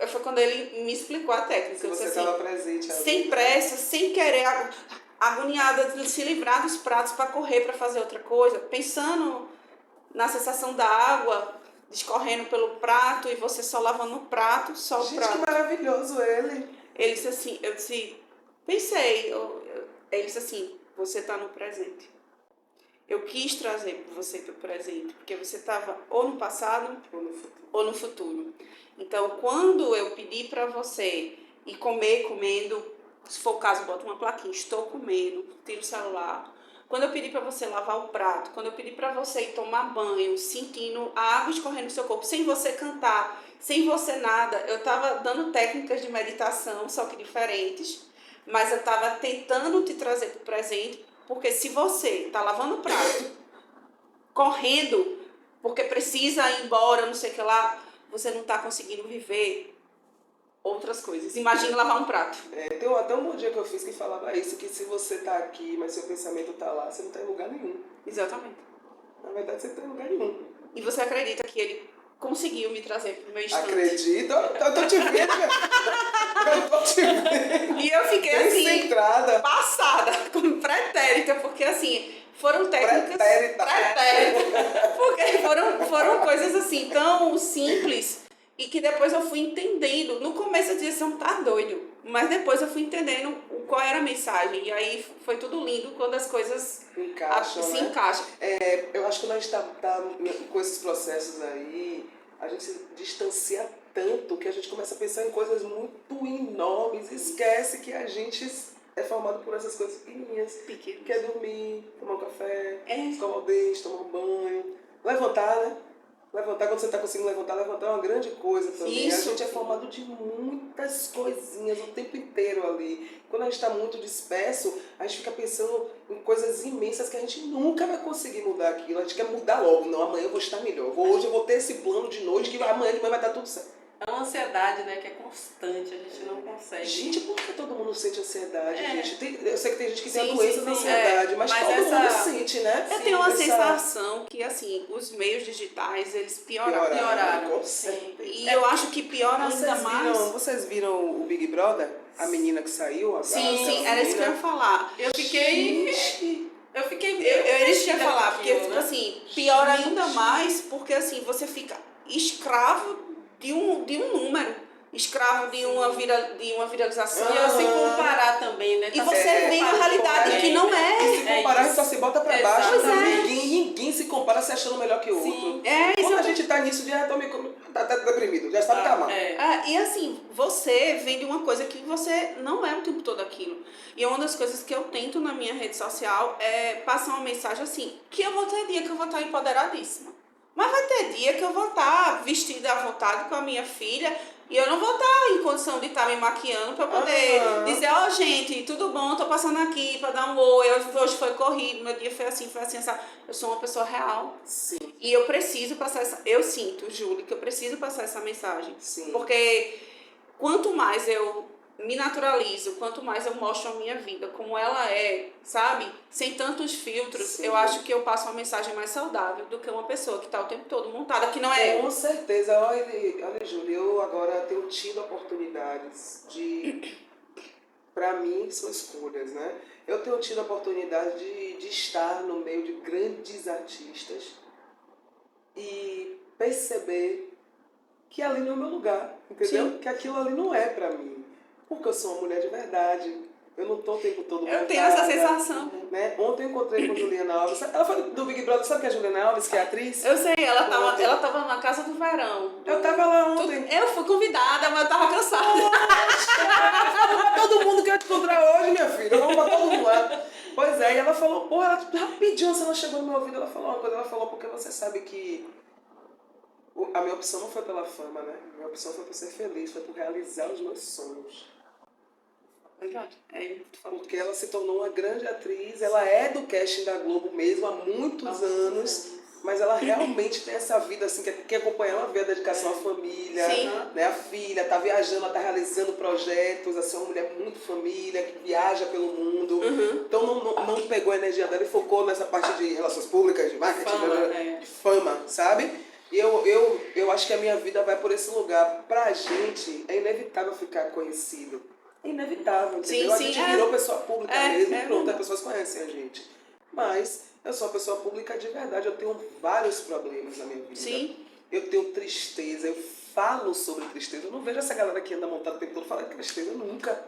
Foi quando ele me explicou a técnica. Você estava presente. Sem pressa, sem querer, agoniada de se livrar dos pratos para correr, para fazer outra coisa, pensando na sensação da água escorrendo pelo prato e você só lavando o prato, só o prato. Gente, que maravilhoso ele. Ele disse assim, eu disse, pensei, ele disse assim, você está no presente. Eu quis trazer você para o presente, porque você estava ou no passado ou no futuro. Então, quando eu pedi para você ir comendo, se for o caso, bota uma plaquinha, estou comendo, tira o celular. Quando eu pedi para você lavar o prato, quando eu pedi para você ir tomar banho, sentindo a água escorrendo no seu corpo, sem você cantar, sem você nada, eu estava dando técnicas de meditação, só que diferentes, mas eu estava tentando te trazer para o presente, porque se você está lavando o prato, correndo, porque precisa ir embora, não sei o que lá, você não está conseguindo viver outras coisas. Imagina lavar um prato. Tem até um bom dia que eu fiz que falava isso, que se você está aqui, mas seu pensamento está lá, você não está em lugar nenhum. Exatamente. Na verdade, você não está em lugar nenhum. E você acredita que ele conseguiu me trazer para o meu instante? Acredito. Eu tô te vendo, eu tô te vendo. E eu fiquei assim, centrada, passada, como pretérita, porque assim, foram técnicas... Pretérita. Porque foram coisas assim, tão simples, e que depois eu fui entendendo. No começo eu dizia, você não tá doido, mas depois eu fui entendendo qual era a mensagem, e aí foi tudo lindo quando as coisas se encaixam. Eu acho que quando a gente tá com esses processos aí, a gente se distancia tanto que a gente começa a pensar em coisas muito enormes, esquece que a gente é formado por essas coisas pequenininhas, que é dormir, tomar um café, escovar o dente, tomar um banho, levantar, né? Levantar, quando você está conseguindo levantar é uma grande coisa também. Isso. A gente é formado de muitas coisinhas o tempo inteiro ali. Quando a gente está muito disperso, a gente fica pensando em coisas imensas que a gente nunca vai conseguir mudar aquilo. A gente quer mudar logo. Não, amanhã eu vou estar melhor. Hoje eu vou ter esse plano de noite que amanhã de manhã vai estar tudo certo. É uma ansiedade, né, que é constante, a gente não consegue. Gente, por que todo mundo sente ansiedade, gente? Eu sei que tem gente que tem Sim, a doença sim, da sim. ansiedade, mas todo mundo sente, né? Eu tenho uma sensação que, assim, os meios digitais, eles pioraram. Com certeza. E eu acho que piora ainda mais. Vocês viram o Big Brother? A menina que saiu? Sim, era isso que eu ia falar. Eu fiquei Era isso que eu ia falar, porque, aquilo, né? assim, piora ainda mais porque, assim, você fica escravo de um número, escravo de uma viralização. E eu sem comparar também, né? E você vê a realidade que não é. E se comparar, a gente só se bota pra baixo. Exatamente. Ninguém se compara se achando melhor que o outro. Quando a gente tá nisso, já tá deprimido, já sabe que tá mal. E assim, você vende uma coisa que você não é o tempo todo aquilo. E uma das coisas que eu tento na minha rede social é passar uma mensagem assim, que eu vou ter dia que eu vou estar empoderadíssima. Mas vai ter dia que eu vou estar vestida à vontade com a minha filha e eu não vou estar em condição de estar me maquiando para poder dizer, gente, tudo bom, tô passando aqui para dar um oi, hoje foi corrido, meu dia foi assim, sabe? Eu sou uma pessoa real. Sim. E eu preciso passar eu sinto, Júlia, que eu preciso passar essa mensagem. Sim. Porque quanto mais eu me naturalizo, quanto mais eu mostro a minha vida como ela é, sabe? Sem tantos filtros, Sim. eu acho que eu passo uma mensagem mais saudável do que uma pessoa que está o tempo todo montada, que não é... Com certeza. Olha, Júlia, eu agora tenho tido oportunidades de... Para mim, são escolhas, né? Eu tenho tido a oportunidade de estar no meio de grandes artistas e perceber que ali não é o meu lugar, entendeu? Sim. Que aquilo ali não é pra mim. Porque eu sou uma mulher de verdade. Eu não tô o tempo todo Eu tenho essa sensação. Né? Ontem eu encontrei com a Juliana Alves. Ela foi do Big Brother. Sabe que é a Juliana Alves, que é atriz? Eu sei, ela tava na Casa do Verão. Eu tava lá ontem. Eu fui convidada, mas eu tava cansada. Todo mundo quer te encontrar hoje, minha filha. Vamos pra todo mundo lá. Pois é, e ela falou, ela rapidinho, assim, ela chegou no meu ouvido, ela falou uma coisa, ela falou, porque você sabe que a minha opção não foi pela fama, né? A minha opção foi por ser feliz, foi por realizar os meus sonhos. Porque ela se tornou uma grande atriz, ela é do casting da Globo mesmo há muitos anos, mas ela realmente tem essa vida assim, que acompanha, ela vê a dedicação à família, né? A filha, tá viajando, ela tá realizando projetos, assim, uma mulher muito família, que viaja pelo mundo. Então não pegou a energia dela e focou nessa parte de relações públicas, de marketing, de fama, sabe? E eu acho que a minha vida vai por esse lugar. Pra gente, é inevitável ficar conhecido. É inevitável, entendeu? A gente virou pessoa pública mesmo, pronto, as pessoas conhecem a gente. Mas eu sou uma pessoa pública de verdade, eu tenho vários problemas na minha vida. Sim. Eu tenho tristeza, eu falo sobre tristeza. Eu não vejo essa galera que anda montada o tempo todo falando de tristeza, nunca.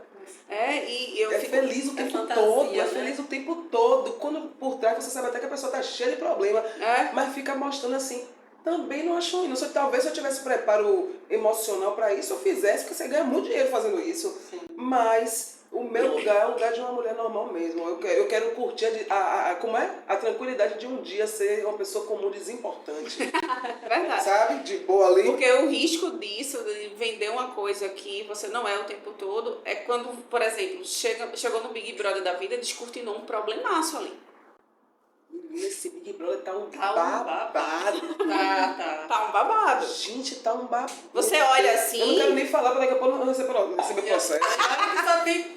E eu fico feliz o tempo todo, é feliz o tempo todo. Quando por trás você sabe até que a pessoa tá cheia de problema, mas fica mostrando assim. Também não acho ruim. Talvez se eu tivesse preparo emocional para isso, eu fizesse, porque você ganha muito dinheiro fazendo isso. Sim. Mas o meu lugar é o lugar de uma mulher normal mesmo. Eu quero curtir a tranquilidade de um dia ser uma pessoa comum, desimportante. Verdade. Sabe? De boa ali. Porque o risco disso, de vender uma coisa que você não é o tempo todo, é quando, por exemplo, chegou no Big Brother da vida, descortinou um problemaço ali. Esse Big Brother tá um babado. Tá um babado. Gente, tá um babado. Você olha assim... Eu não quero nem falar, porque daqui a pouco eu não receber processo.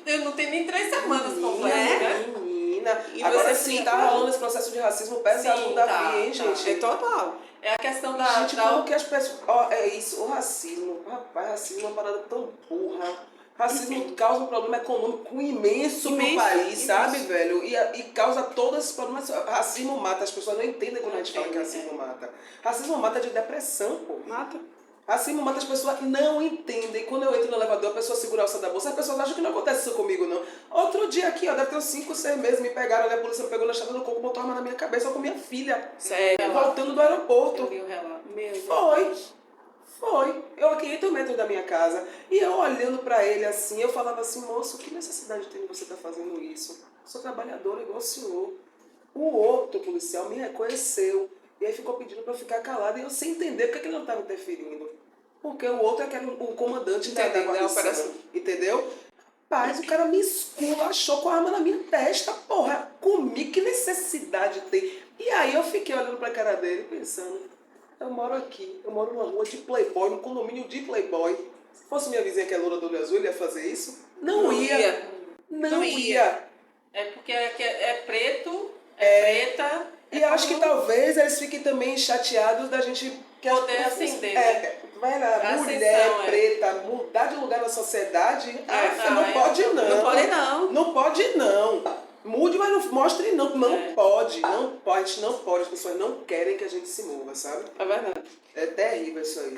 Eu não tenho nem 3 semanas completas, né? Menina. E agora você sim, fica- tá rolando esse processo de racismo pesado no Davi, hein, gente? É total. É a questão da... Gente, como que as pessoas... é isso, o racismo. Rapaz, racismo é uma parada tão burra. Racismo causa um problema econômico imenso pro país, sabe, velho? E causa todos esses problemas. Racismo mata, as pessoas não entendem quando a gente fala que racismo mata. Racismo mata de depressão, pô. Mata. Acima mata as pessoas que não entendem. Quando eu entro no elevador, a pessoa segura a alça da bolsa, as pessoas acham que não acontece isso comigo, não. Outro dia aqui, ó, deve ter uns 5, 6 meses, me pegaram, a polícia me pegou na estrada do coco, botou a arma na minha cabeça, eu com minha filha. Sério? Voltando do aeroporto. Eu vi o relato. Foi. Eu a 500 metros da minha casa. E eu olhando pra ele assim, eu falava assim, moço, que necessidade tem de você estar fazendo isso? Eu sou trabalhadora igual o senhor. O outro policial me reconheceu. E aí ficou pedindo pra eu ficar calada. E eu sem entender porque que ele não estava interferindo. Porque o outro é que era o comandante da guarnição. Entendeu? Rapaz, o cara me esculachou com a arma na minha testa, porra. Comigo, que necessidade tem? E aí eu fiquei olhando pra cara dele, pensando, eu moro aqui, eu moro numa rua de playboy, num condomínio de playboy. Se fosse minha vizinha que é loura do olho azul, ele ia fazer isso? Não ia. Não ia. É porque é preto, preta. E eu acho que talvez eles fiquem também chateados da gente... Poder ascender, né? Vai lá, mulher preta, mudar de lugar na sociedade, não pode não. Não pode não. Não pode não. Mude, mas não mostre não. Não pode, não pode, a gente não pode. As pessoas não querem que a gente se mova, sabe? É verdade. É terrível isso aí.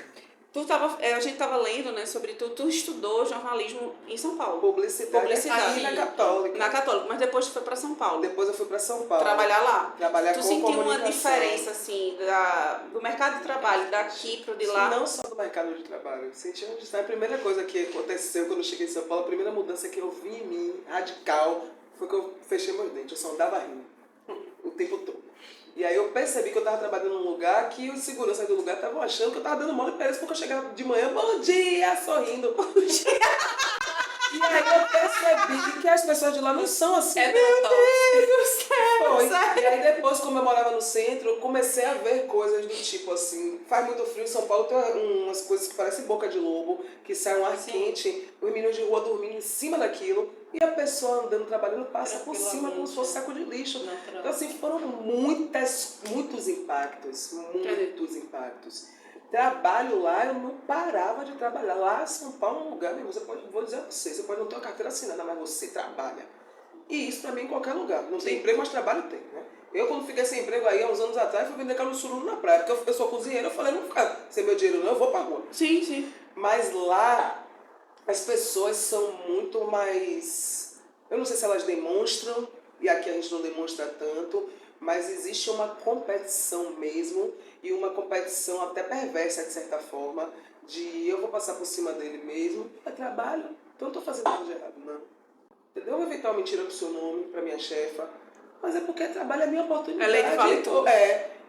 A gente tava lendo, né, sobre tu estudou jornalismo em São Paulo. Publicidade. Aqui na Católica. Na Católica, mas depois tu foi pra São Paulo. Depois eu fui pra São Paulo. Trabalhar lá. Trabalhar tu com sentiu comunicação. uma diferença, assim, do mercado de trabalho daqui pro de lá? Não só do mercado de trabalho. Eu senti uma diferença. A primeira coisa que aconteceu quando eu cheguei em São Paulo, a primeira mudança que eu vi em mim, radical, foi que eu fechei meus dentes. Eu só andava rindo. O tempo todo. E aí eu percebi que eu estava trabalhando num lugar que os seguranças do lugar estavam achando que eu estava dando mole para eles, porque eu chegava de manhã, bom dia, sorrindo, bom dia. E aí eu percebi que as pessoas de lá não são assim. Meu Deus do céu! Foi. E aí depois, como eu morava no centro, eu comecei a ver coisas do tipo assim, faz muito frio, em São Paulo tem umas coisas que parecem boca de lobo, que sai um ar quente, os meninos de rua dormindo em cima daquilo, e a pessoa andando, trabalhando, passa por cima como se fosse saco de lixo. Então assim, foram muitos impactos, muitos impactos. Trabalho lá, eu não parava de trabalhar. Lá, São Paulo é um lugar, você pode, vou dizer a você pode não ter uma carteira assinada, mas você trabalha. E isso pra mim em qualquer lugar. Não tem emprego, mas trabalho tem, né? Eu, quando fiquei sem emprego aí, há uns anos atrás, fui vender caldo sururu na praia. Porque eu sou cozinheiro, eu falei, não vou ficar sem meu dinheiro não, eu vou pra rua. Sim, sim. Mas lá, as pessoas são muito mais... Eu não sei se elas demonstram, e aqui a gente não demonstra tanto, mas existe uma competição mesmo, e uma competição até perversa, de certa forma, de eu vou passar por cima dele mesmo, é trabalho, então eu não estou fazendo nada de errado, não. Entendeu? Eu vou inventar uma mentira com o seu nome, para minha chefa, mas é porque trabalho é minha oportunidade. É lei que vale tudo.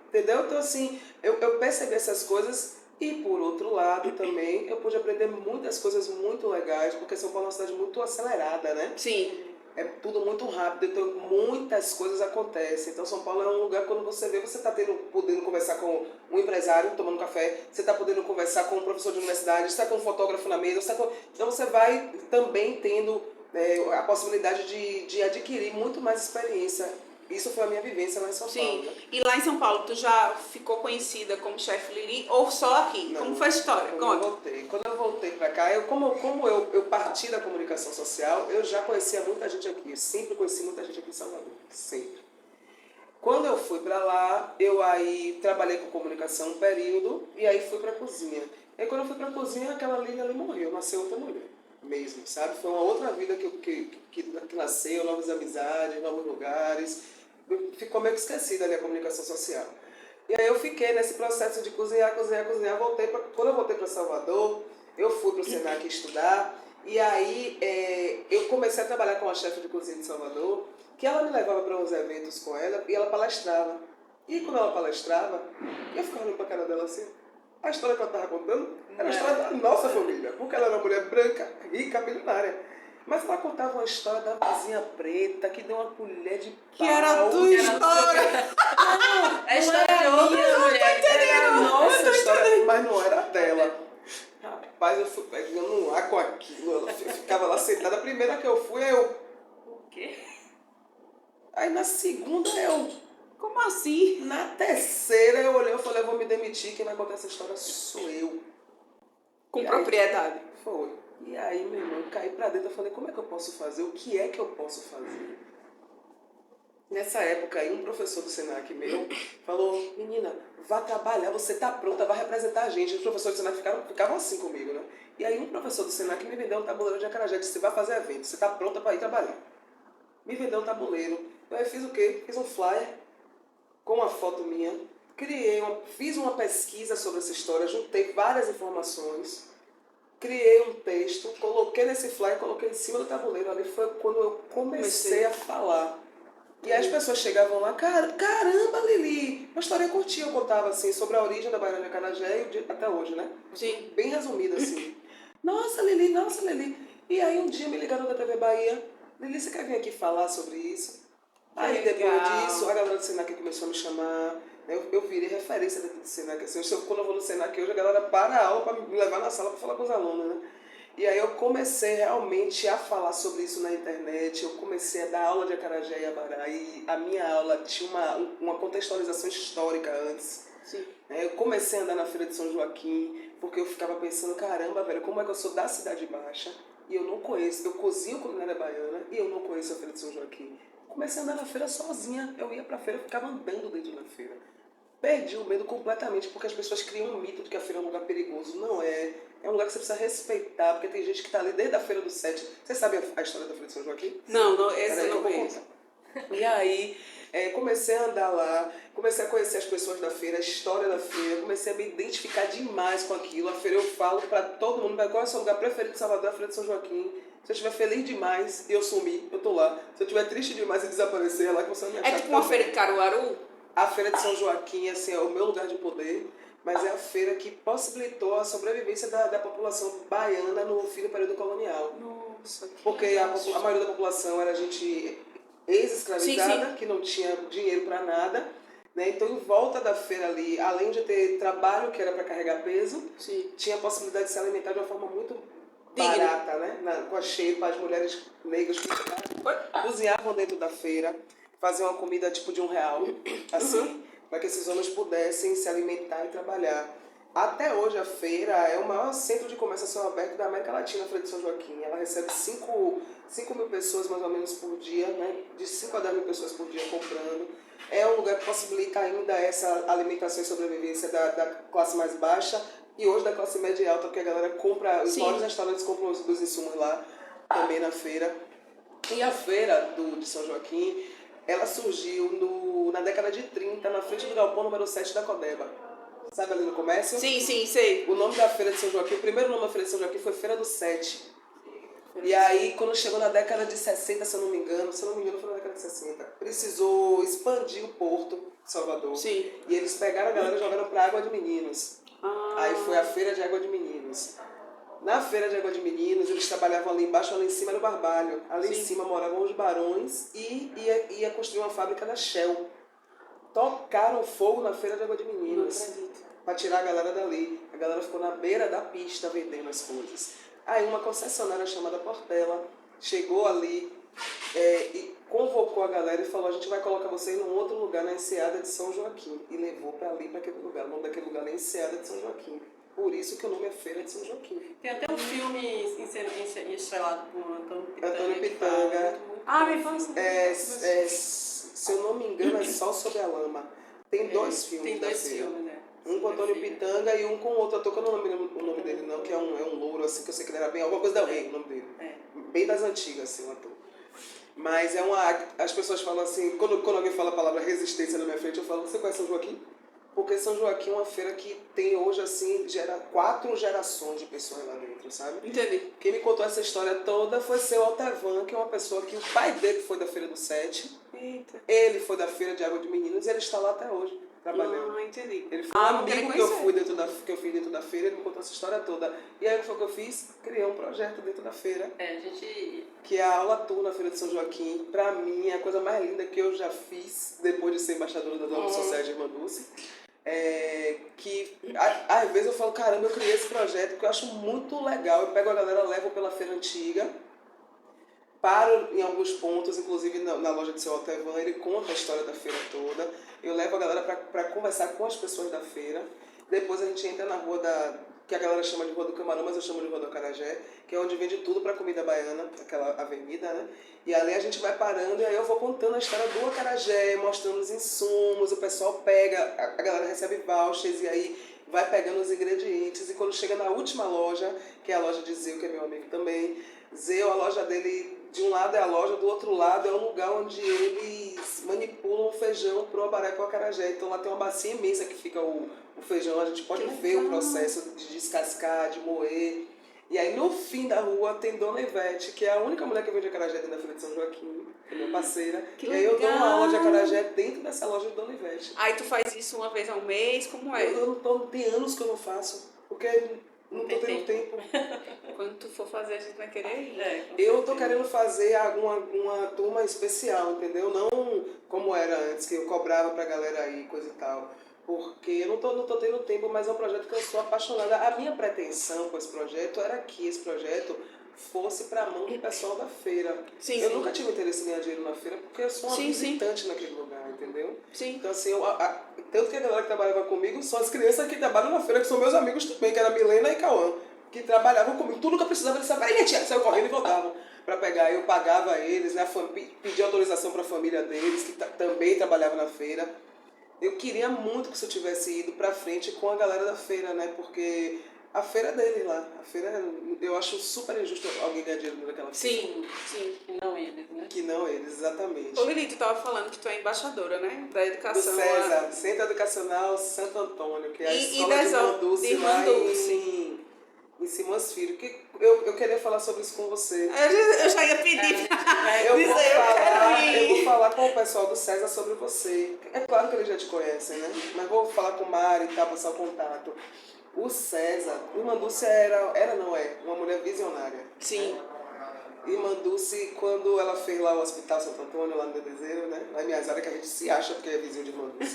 Entendeu? Então, assim, eu percebi essas coisas e, por outro lado, também, eu pude aprender muitas coisas muito legais, porque São Paulo é uma cidade muito acelerada, né? Sim. É tudo muito rápido, então muitas coisas acontecem. Então São Paulo é um lugar que quando você vê, você está podendo conversar com um empresário tomando café, você está podendo conversar com um professor de universidade, você está com um fotógrafo na mesa, então você vai também tendo a possibilidade de adquirir muito mais experiência. Isso foi a minha vivência lá em São Paulo. Né? E lá em São Paulo, tu já ficou conhecida como chefe Lili ou só aqui? Não, como foi a história? Quando eu voltei para cá, como eu parti da comunicação social, eu já conhecia muita gente aqui. Eu sempre conheci muita gente aqui em Salvador. Sempre. Quando eu fui para lá, eu aí trabalhei com comunicação um período e aí fui para a cozinha. E aí, quando eu fui para a cozinha, aquela Lili ali morreu, nasceu outra mulher. Mesmo, sabe? Foi uma outra vida que nasceu, novas amizades, novos lugares. Ficou meio que esquecida ali a comunicação social. E aí eu fiquei nesse processo de cozinhar. Quando eu voltei para Salvador, eu fui para o Senac estudar. E aí eu comecei a trabalhar com a chefe de cozinha de Salvador, que ela me levava para uns eventos com ela e ela palestrava. E quando ela palestrava, eu ficava olhando para a cara dela assim. A história que ela estava contando era a história da nossa família, porque ela era uma mulher branca, rica, milionária. Mas ela contava uma história da vizinha preta que deu uma colher de pau. Que era a tua história! Não, a história de outra mulher. Era a nossa história, mas não era a dela. Rapaz, eu fui pegando um ar com aquilo, eu ficava lá sentada. A primeira que eu fui, O quê? Aí na segunda eu... Como assim? Na terceira eu olhei e falei, eu vou me demitir, quem vai contar essa história sou eu. Com propriedade. Foi. E aí, meu irmão, eu caí pra dentro, eu falei, como é que eu posso fazer? O que é que eu posso fazer? Nessa época aí, um professor do Senac meu falou, menina, vá trabalhar, você tá pronta, vai representar a gente. Os professores do Senac ficavam assim comigo, né? E aí um professor do Senac me vendeu um tabuleiro de acarajé, disse, você vai fazer evento, você tá pronta pra ir trabalhar. Me vendeu um tabuleiro. Eu aí fiz o quê? Fiz um flyer com uma foto minha, fiz uma pesquisa sobre essa história, juntei várias informações, criei um texto, coloquei nesse flyer, coloquei em cima do tabuleiro. Ali foi quando eu comecei a falar. E aí as pessoas chegavam lá, caramba, Lili, uma história curtinha, eu contava assim, sobre a origem da baiana de acarajé até hoje, né? Sim. Bem resumida assim. Nossa, Lili. E aí um dia me ligaram da TV Bahia, Lili, você quer vir aqui falar sobre isso? Aí depois Legal. disso, a galera do Senac começou a me chamar, eu virei referência dentro do Senac, assim, quando eu vou no Senac hoje, a galera para a aula para me levar na sala para falar com os alunos, né? E aí eu comecei realmente a falar sobre isso na internet, eu comecei a dar aula de acarajé e abará, e a minha aula tinha uma contextualização histórica antes. Sim. Eu comecei a andar na Feira de São Joaquim, porque eu ficava pensando, caramba, velho, como é que eu sou da Cidade Baixa e eu não conheço, eu cozinho culinária baiana e eu não conheço a Feira de São Joaquim. Comecei a andar na feira sozinha, eu ia pra feira, eu ficava andando dentro da feira. Perdi o medo completamente, porque as pessoas criam um mito de que a feira é um lugar perigoso. Não é. É um lugar que você precisa respeitar, porque tem gente que tá ali desde a Feira do Sete. Você sabe a história da Feira de São Joaquim? Não, esse Peraí, eu não vou conheço. contar. E aí, comecei a andar lá, comecei a conhecer as pessoas da feira, a história da feira, comecei a me identificar demais com aquilo. A feira eu falo pra todo mundo, qual é o seu lugar preferido de Salvador? A Feira de São Joaquim. Se eu estiver feliz demais e eu sumir, eu tô lá. Se eu estiver triste demais e desaparecer, é lá que você vai me achar. É tipo uma feira de Caruaru? A Feira de São Joaquim, assim, é o meu lugar de poder, mas é a feira que possibilitou a sobrevivência da população baiana no fim do período colonial. Nossa, que Porque legal. a maioria da população era gente ex-escravizada, Sim. que não tinha dinheiro para nada, né? Então, em volta da feira ali, além de ter trabalho que era para carregar peso, Sim. tinha a possibilidade de se alimentar de uma forma muito Digna. barata, né? Com a xepa, as mulheres negras que cozinhavam dentro da feira, faziam uma comida tipo de R$1, assim, para que esses homens pudessem se alimentar e trabalhar. Até hoje a feira é o maior centro de comércio a céu aberto da América Latina, a Feira de São Joaquim. Ela recebe 5 mil pessoas mais ou menos por dia, né? De 5 a 10 mil pessoas por dia comprando. É um lugar que possibilita ainda essa alimentação e sobrevivência da classe mais baixa e hoje da classe média e alta, porque a galera compra, os maiores restaurantes compram os insumos lá também na feira. E a feira de São Joaquim, ela surgiu na década de 30, na frente do galpão número 7 da Codeba. Sabe ali no comércio? Sim, sei. O nome da Feira de São Joaquim, o primeiro nome da Feira de São Joaquim foi Feira do Sete. E aí, quando chegou na década de 60, se eu não me engano foi na década de 60, precisou expandir o porto de Salvador. Sim. E eles pegaram a galera e jogaram pra Água de Meninos. Aí foi a Feira de Água de Meninos. Na Feira de Água de Meninos, eles trabalhavam ali embaixo, ali em cima era o Barbalho. Ali em cima moravam os barões e ia construir uma fábrica da Shell. Tocaram fogo na Feira de Água de Meninos para tirar a galera dali. A galera ficou na beira da pista vendendo as coisas. Aí uma concessionária chamada Portela chegou ali e convocou a galera e falou: a gente vai colocar vocês num outro lugar na Enseada de São Joaquim. E levou para ali, para aquele lugar. O nome daquele lugar é Enseada de São Joaquim. Por isso que o nome é Feira de São Joaquim. Tem até um filme estrelado por Antônio Pitanga. Me fala se eu não me engano, é Sol Sob a Lama. Tem dois filmes da feira. Tem 2 filmes, né? Um com Antônio Pitanga e um com outro ator, que eu não lembro o nome dele não, que é um louro, assim, que eu sei que ele era bem... Alguma coisa da Rei, o nome dele. Bem das antigas, assim, o ator. Mas as pessoas falam assim, quando alguém fala a palavra resistência na minha frente, eu falo: você conhece São Joaquim? Porque São Joaquim é uma feira que tem hoje, assim, 4 gerações de pessoas lá dentro, sabe? Entendi. Quem me contou essa história toda foi seu Altavan, que é uma pessoa que o pai dele foi da Feira do Sete. Eita. Ele foi da Feira de Água de Meninos e ele está lá até hoje, trabalhando. Entendi. Ele foi um não quero amigo que eu conhecer. fui dentro da feira, ele me contou essa história toda. E aí o que foi que eu fiz? Criei um projeto dentro da feira, A gente... que é a aula tour na Feira de São Joaquim. Pra mim, é a coisa mais linda que eu já fiz depois de ser embaixadora das obras sociais de Irmã Dulce. Que às vezes eu falo: caramba, eu criei esse projeto porque eu acho muito legal. Eu pego a galera, levo pela feira antiga, paro em alguns pontos, inclusive na loja de seu Altevan, ele conta a história da feira toda. Eu levo a galera para conversar com as pessoas da feira. Depois a gente entra na rua que a galera chama de Rua do Camarão, mas eu chamo de Rua do Acarajé, que é onde vende tudo para comida baiana, aquela avenida, né? E ali a gente vai parando e aí eu vou contando a história do acarajé, mostrando os insumos, o pessoal pega, a galera recebe vouchers e aí vai pegando os ingredientes. E quando chega na última loja, que é a loja de Zeu, que é meu amigo também, Zeu, a loja dele, de um lado é a loja, do outro lado é um lugar onde eles manipulam o feijão pro abará e pro acarajé. Então lá tem uma bacia imensa que fica o feijão, a gente pode ver o processo de descascar, de moer. E aí no fim da rua tem Dona Ivete, que é a única mulher que vende acarajé dentro da Feira de São Joaquim, que é minha parceira. Que e aí eu dou uma legal. aula de acarajé dentro dessa loja de Dona Ivete. Aí tu faz isso uma vez ao mês, como é? Tem anos que eu não faço, porque Não tô tendo tempo. Quando tu for fazer, a gente vai querer ir. Eu tô querendo fazer uma turma especial, entendeu? Não como era antes, que eu cobrava pra galera ir, coisa e tal. Porque eu não tô tendo tempo, mas é um projeto que eu sou apaixonada. A minha pretensão com esse projeto era que esse projeto fosse para a mão do pessoal da feira. Sim, eu sim. nunca tive interesse em ganhar dinheiro na feira, porque eu sou uma visitante naquele lugar, entendeu? Sim. Então, assim, tanto que a galera que trabalhava comigo são as crianças que trabalham na feira, que são meus amigos também, que era Milena e Cauã, que trabalhavam comigo. Tudo que eu precisava, eles sabiam, peraí, tia, saiu correndo e voltavam para pegar. Eu pagava eles, né, pedia autorização para a família deles, que também trabalhava na feira. Eu queria muito que isso tivesse ido pra frente com a galera da feira, né? Porque a feira é deles lá. A feira, eu acho super injusto alguém ganhar dinheiro naquela feira. Sim. Que não eles, né? Que não eles, exatamente. Ô Lili, tu tava falando que tu é embaixadora, né? Da educação. Do César, Centro Educacional Santo Antônio, que é a escola de Manduce lá em Simões Filho. Que eu queria falar sobre isso com você. Eu já ia pedir. Eu vou falar com o pessoal do César sobre você. É claro que eles já te conhecem, né? Mas vou falar com o Mari e tal, passar o contato. O César, Irmã Dulce não é, uma mulher visionária. Sim. Irmã Dulce, quando ela fez lá o Hospital Santo Antônio, lá no Bebezeiro, né? Lá em minhas áreas, que a gente se acha porque é vizinho de Irmã Dulce.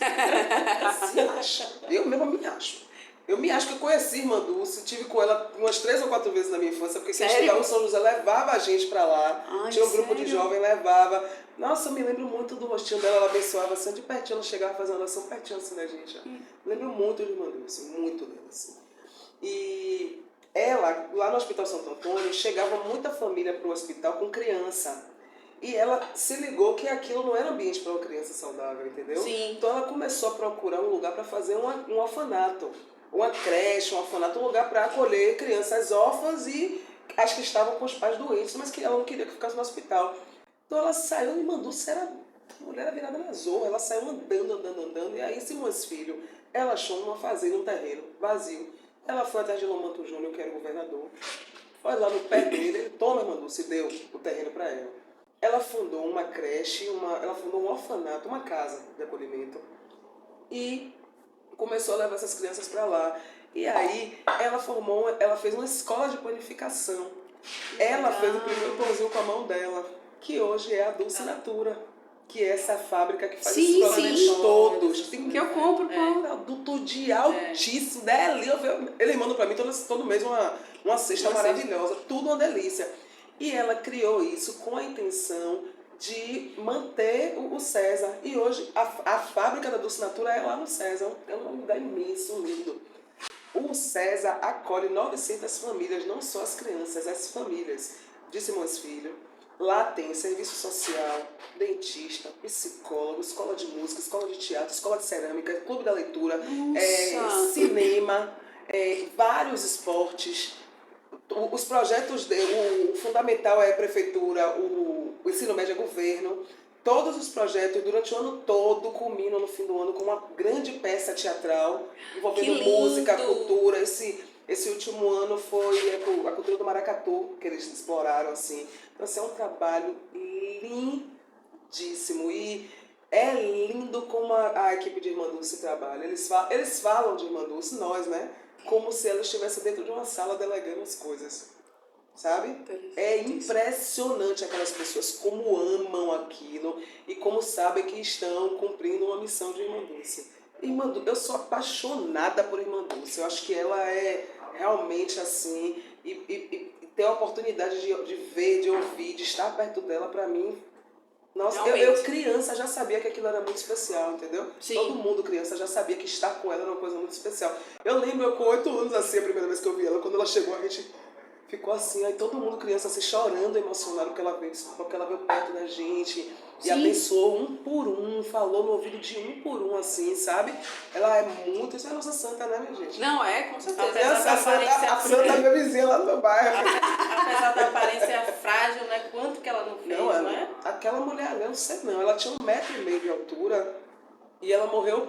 Se acha. Eu mesmo me acho. Eu me acho que eu conheci Irmã Dulce, tive com ela umas 3 ou 4 vezes na minha infância, porque quem estudava no São José levava a gente pra lá. Ai, tinha um grupo sério? de jovens, levava. Nossa, eu me lembro muito do rostinho dela, ela abençoava assim, de pertinho, ela chegava fazendo oração pertinho assim, né, gente? Lembro muito de Irmã Dulce, muito dela, assim. E ela, lá no Hospital Santo Antônio, chegava muita família pro hospital com criança. E ela se ligou que aquilo não era ambiente para uma criança saudável, entendeu? Sim. Então ela começou a procurar um lugar para fazer um orfanato, uma creche, um orfanato, um lugar para acolher crianças órfãs e as que estavam com os pais doentes, mas que ela não queria que ficasse no hospital. Então ela saiu e mandou, a mulher era virada na zorra, ela saiu andando, e aí Simões Filho, ela achou uma fazenda, um terreno vazio. Ela foi atrás de Lomanto Júnior, que era o governador, foi lá no pé dele, ele toma, mandou, se deu o terreno para ela. Ela fundou uma creche, ela fundou um orfanato, uma casa de acolhimento e começou a levar essas crianças para lá. E aí ela fez uma escola de panificação. Ela fez o primeiro pãozinho com a mão dela, que hoje é a Dulce Natura, que é essa fábrica que faz esses produtos todos. Que eu compro pão. Produto de altíssimo, dali. Ele manda para mim todo mês uma cesta maravilhosa, tudo uma delícia. E ela criou isso com a intenção de manter o César. E hoje a fábrica da Dulce Natura é lá no César. É um lugar imenso, lindo. O César acolhe 900 famílias, não só as crianças, as famílias de Simões Filho. Lá tem serviço social, dentista, psicólogo, escola de música, escola de teatro, escola de cerâmica, clube da leitura, cinema, vários esportes. Os projetos, o fundamental é a prefeitura, o ensino médio é governo. Todos os projetos, durante o ano todo, culminam no fim do ano com uma grande peça teatral, envolvendo música, cultura. Esse último ano foi a cultura do maracatu, que eles exploraram, assim. Então, assim, é um trabalho lindíssimo. E é lindo como a equipe de Irmã Dulce trabalha. Eles falam de Irmã Dulce, nós, né? Como se ela estivesse dentro de uma sala delegando as coisas, sabe? É impressionante aquelas pessoas como amam aquilo e como sabem que estão cumprindo uma missão de Irmã Dulce. Eu sou apaixonada por Irmã Dulce. Eu acho que ela é realmente assim, e ter a oportunidade de ver, de ouvir, de estar perto dela, pra mim. Nossa, eu criança já sabia que aquilo era muito especial, entendeu? Sim. Todo mundo criança já sabia que estar com ela era uma coisa muito especial. Eu lembro, eu com 8 anos, assim, a primeira vez que eu vi ela, quando ela chegou, a gente ficou assim, aí todo mundo criança assim, chorando, emocionado, porque ela veio perto da gente e abençoou um por um, falou no ouvido de um por um, assim, sabe? Ela é muito, isso é a nossa santa, né, minha gente? Não, com certeza. A santa é minha vizinha lá no meu bairro. Apesar da aparência frágil, né? Quanto que ela não fez, não é? Aquela mulher, eu não sei não, ela tinha 1,5 m de altura e ela morreu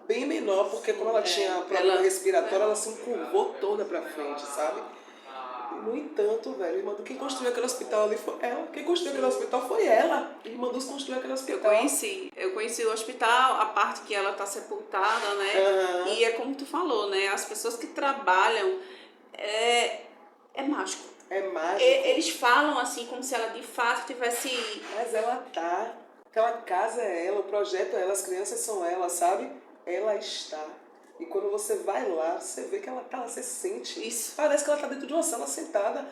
bem menor, porque como ela tinha problema respiratório, ela se encurvou toda pra frente, sabe? No entanto, velho, irmã, quem construiu aquele hospital ali foi ela. Quem construiu aquele hospital foi ela. Irmã Dulce construiu aquele hospital. Eu conheci o hospital, a parte que ela tá sepultada, né? E é como tu falou, né? As pessoas que trabalham, é mágico. É mágico. Eles falam assim como se ela de fato tivesse... Mas ela tá. Aquela casa é ela, o projeto é ela, as crianças são ela, sabe? Ela está. E quando você vai lá, você vê que ela tá lá, você sente. Isso. Parece que ela tá dentro de uma sala sentada.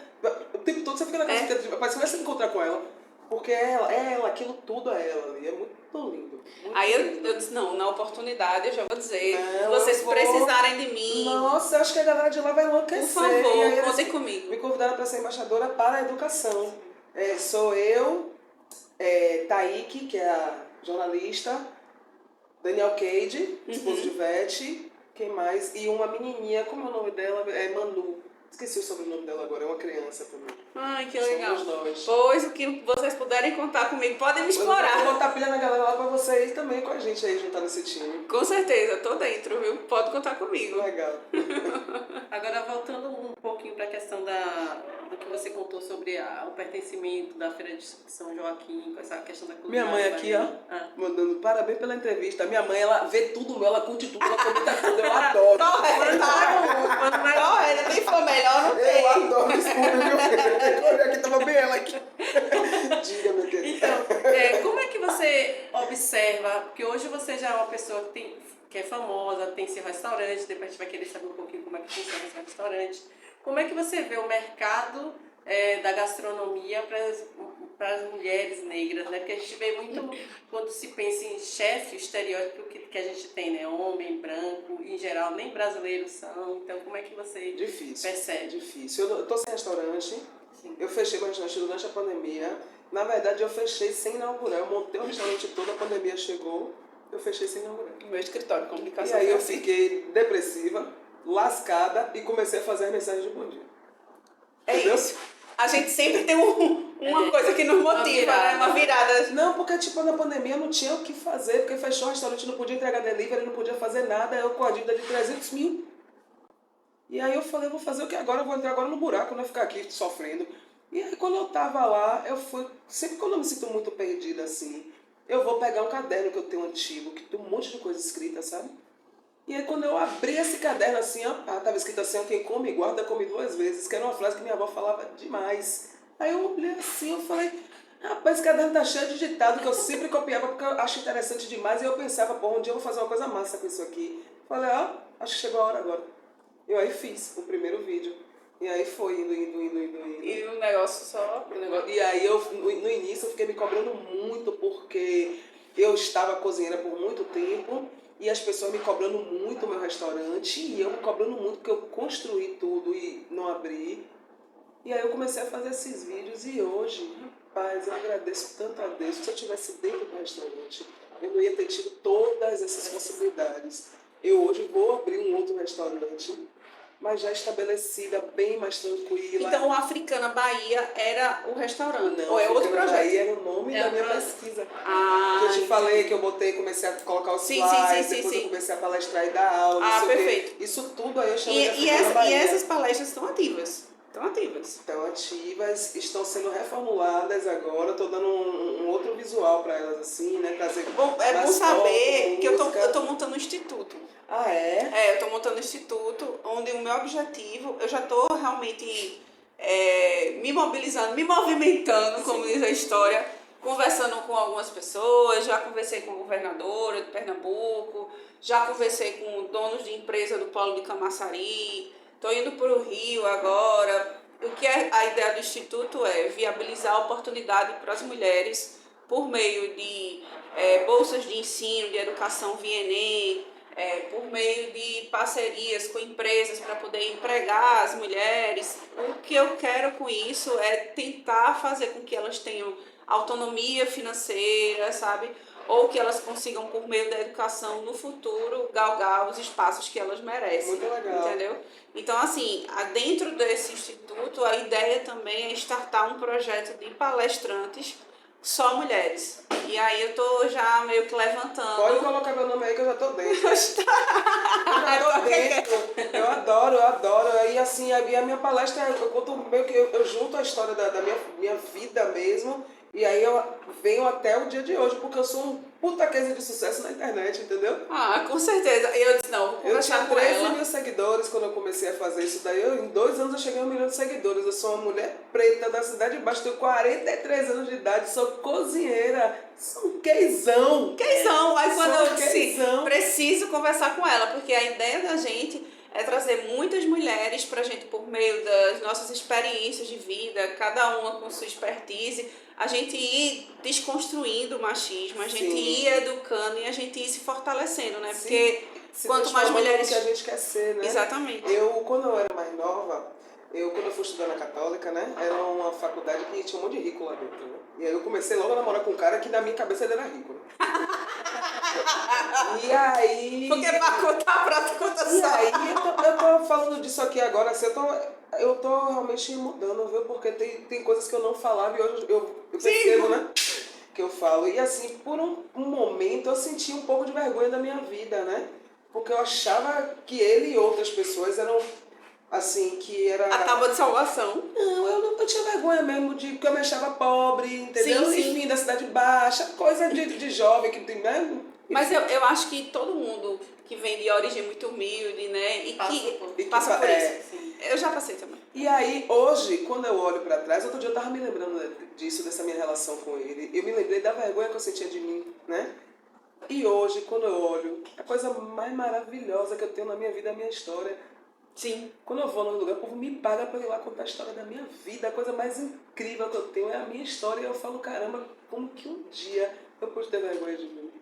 O tempo todo você fica na casa, parece que vai se encontrar com ela. Porque é ela, aquilo tudo é ela ali. É muito lindo. Muito Aí lindo. eu disse, não, na oportunidade eu já vou dizer, se Não, vocês eu vou. precisarem de mim, Nossa, eu acho que a galera de lá vai enlouquecer. por favor, E aí eles contem comigo. me convidaram para ser embaixadora para a educação. Sou eu, Taíque, que é a jornalista, Daniel Cade, esposo de Vete, quem mais? E uma menininha, como é o nome dela? É Manu. Esqueci o sobrenome dela agora, é uma criança também. Ai, que legal. Somos nós. Pois o que vocês puderem contar comigo, podem me Eu explorar. vou botar pilha na galera lá para você ir também com a gente aí, juntar nesse time. Com certeza, tô dentro, viu? Pode contar comigo. Legal. Agora, voltando um pouquinho para a questão do que você contou sobre o pertencimento da Feira de São Joaquim, com essa questão da Minha culinária. mãe aqui, ó, mandando parabéns pela entrevista. Minha mãe, ela vê tudo meu, ela curte tudo, ela comenta tudo, eu adoro. Correta, nem for melhor, não tem. Eu adoro esse público, meu filho. Olha aqui, tava bem ela aqui. Diga, meu querido. Então, como é que você observa, porque hoje você já é uma pessoa que é famosa, tem seu restaurante, depois a gente vai querer saber um pouquinho como é que funciona esse restaurante. Como é que você vê o mercado da gastronomia para as mulheres negras, né? Porque a gente vê muito, quando se pensa em chefe, o estereótipo que a gente tem, né? Homem, branco, em geral, nem brasileiros são. Então, como é que você percebe? Difícil. Eu tô sem restaurante. Sim. Eu fechei meu restaurante durante a pandemia. Na verdade, eu fechei sem inaugurar. Eu montei o restaurante todo, a pandemia chegou. Eu fechei sem inaugurar. Meu escritório de E comunicação. aí eu fiquei depressiva, lascada e comecei a fazer as mensagens de bom dia. É Entendeu? isso. A gente sempre tem uma coisa que nos motiva, né? Uma virada. Não, porque tipo, na pandemia eu não tinha o que fazer, porque fechou o restaurante, não podia entregar delivery, não podia fazer nada, eu com a dívida de 300 mil. E aí eu falei, vou fazer o que agora? Eu vou entrar agora no buraco, não é ficar aqui sofrendo. E aí quando eu tava lá, eu fui, sempre quando eu me sinto muito perdida assim, eu vou pegar um caderno que eu tenho antigo, que tem um monte de coisa escrita, sabe? E aí quando eu abri esse caderno assim, ó, tava escrito assim, ó, quem come guarda come duas vezes, que era uma frase que minha avó falava demais. Aí eu olhei assim, eu falei, rapaz, esse caderno tá cheio de ditado que eu sempre copiava porque eu acho interessante demais. E eu pensava, pô, um dia eu vou fazer uma coisa massa com isso aqui. Falei, ó, acho que chegou a hora agora. Eu aí fiz o primeiro vídeo. E aí foi indo. E o negócio só... E aí eu, no início, eu fiquei me cobrando muito porque eu estava cozinheira por muito tempo e as pessoas me cobrando muito o meu restaurante e eu me cobrando muito porque eu construí tudo e não abri. E aí eu comecei a fazer esses vídeos e hoje, rapaz, eu agradeço tanto a Deus. Se eu estivesse dentro do restaurante, eu não ia ter tido todas essas possibilidades. Eu hoje vou abrir um outro restaurante, mas já estabelecida, bem mais tranquila. Então, o Africana Bahia era o restaurante? Não, ou é outro projeto? Bahia era o nome da minha pesquisa. Ah, Que eu te falei que eu comecei a colocar os Sim, slides, sim, depois sim. eu comecei a palestrar e dar aula. Ah, não sei o quê. perfeito. Isso tudo aí eu chamo de E Africana Bahia. essas palestras estão ativas? Estão ativas. Estão ativas, estão sendo reformuladas agora, estou dando um outro visual para elas assim, né? Trazer É bom mais saber foco, que eu música. tô montando um instituto. Ah, é? Eu estou montando um instituto onde o meu objetivo, eu já estou realmente me mobilizando, me movimentando, como diz a história, conversando com algumas pessoas, já conversei com a governadora de Pernambuco, já conversei com donos de empresa do Polo de Camaçari, estou indo para o Rio agora. O que é a ideia do instituto é viabilizar a oportunidade para as mulheres por meio de bolsas de ensino, de educação via Enem, por meio de parcerias com empresas para poder empregar as mulheres. O que eu quero com isso é tentar fazer com que elas tenham autonomia financeira, sabe? Ou que elas consigam, por meio da educação, no futuro, galgar os espaços que elas merecem. Muito legal. Entendeu? Então, assim, dentro desse instituto, a ideia também é startar um projeto de palestrantes só mulheres. E aí eu tô já meio que levantando. Pode colocar meu nome aí que eu já tô dentro. Eu já tô dentro. Eu adoro. E assim, a minha palestra, eu conto meio que eu junto a história da minha vida mesmo. E aí eu venho até o dia de hoje, porque eu sou um puta case de sucesso na internet, entendeu? Ah, com certeza. Eu disse, não, vou Eu tinha conversar com 13 ela. mil seguidores quando eu comecei a fazer isso daí. Em 2 anos eu cheguei a 1 milhão de seguidores. Eu sou uma mulher preta da cidade de baixo, tenho 43 anos de idade, sou cozinheira, sou um queizão. Queizão. Aí quando eu disse, queizão. preciso conversar com ela, porque a ideia da gente é trazer muitas mulheres pra gente, por meio das nossas experiências de vida, cada uma com sua expertise, a gente ir desconstruindo o machismo, a gente Sim. ir educando e a gente ir se fortalecendo, né? Sim. Porque Se quanto mais transformando mulheres... no que a gente quer ser, né? Exatamente. Quando eu era mais nova, quando eu fui estudar na Católica, né? Era uma faculdade que tinha um monte de rico lá dentro, né? E aí eu comecei logo a namorar com um cara que na minha cabeça ele era rico, né? E aí... Porque pra contar pra tu conta E só. aí, eu tô falando disso aqui agora, assim, eu tô realmente mudando, viu? Porque tem coisas que eu não falava e hoje eu percebo, né? Que eu falo. E assim, por um momento eu senti um pouco de vergonha da minha vida, né? Porque eu achava que ele e outras pessoas eram, assim, que era... A tábua de salvação. Não, eu tinha vergonha mesmo de que eu me achava pobre, entendeu? Sim, sim. Enfim, da cidade baixa, coisa de jovem que tem, né? Mas eu acho que todo mundo que vem de origem muito humilde, né? E que passa por isso. Sim. Eu já passei também. E aí, hoje, quando eu olho pra trás, outro dia eu tava me lembrando disso, dessa minha relação com ele. Eu me lembrei da vergonha que eu sentia de mim, né? E hoje, quando eu olho, a coisa mais maravilhosa que eu tenho na minha vida é a minha história. Sim. Quando eu vou num lugar, o povo me paga pra ir lá contar a história da minha vida. A coisa mais incrível que eu tenho é a minha história. E eu falo, caramba, como que um dia eu pude ter vergonha de mim?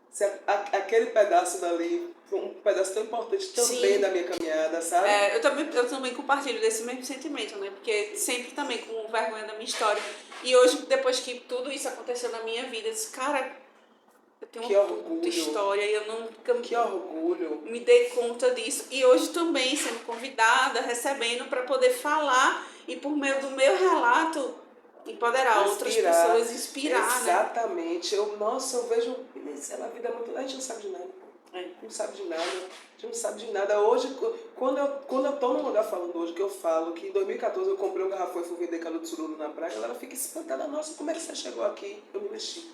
Se aquele pedaço dali, um pedaço tão importante também Sim. da minha caminhada, sabe? Eu também compartilho desse mesmo sentimento, né? Porque sempre também com vergonha da minha história. E hoje, depois que tudo isso aconteceu na minha vida, eu disse, cara, eu tenho Que uma orgulho. puta história e eu nunca Que orgulho. me dei conta disso. E hoje também sendo convidada, recebendo para poder falar e por meio do meu relato empoderar outras pessoas, inspirar, né? Exatamente. Nossa, eu vejo a vida é muito... A gente não sabe de nada. Não sabe de nada. A gente não sabe de nada. Hoje, quando eu tô num lugar falando hoje, que eu falo que em 2014 eu comprei um garrafão e fui vender caldo de sururu na praia, a galera fica espantada. Nossa, como é que você chegou aqui? Eu me mexi.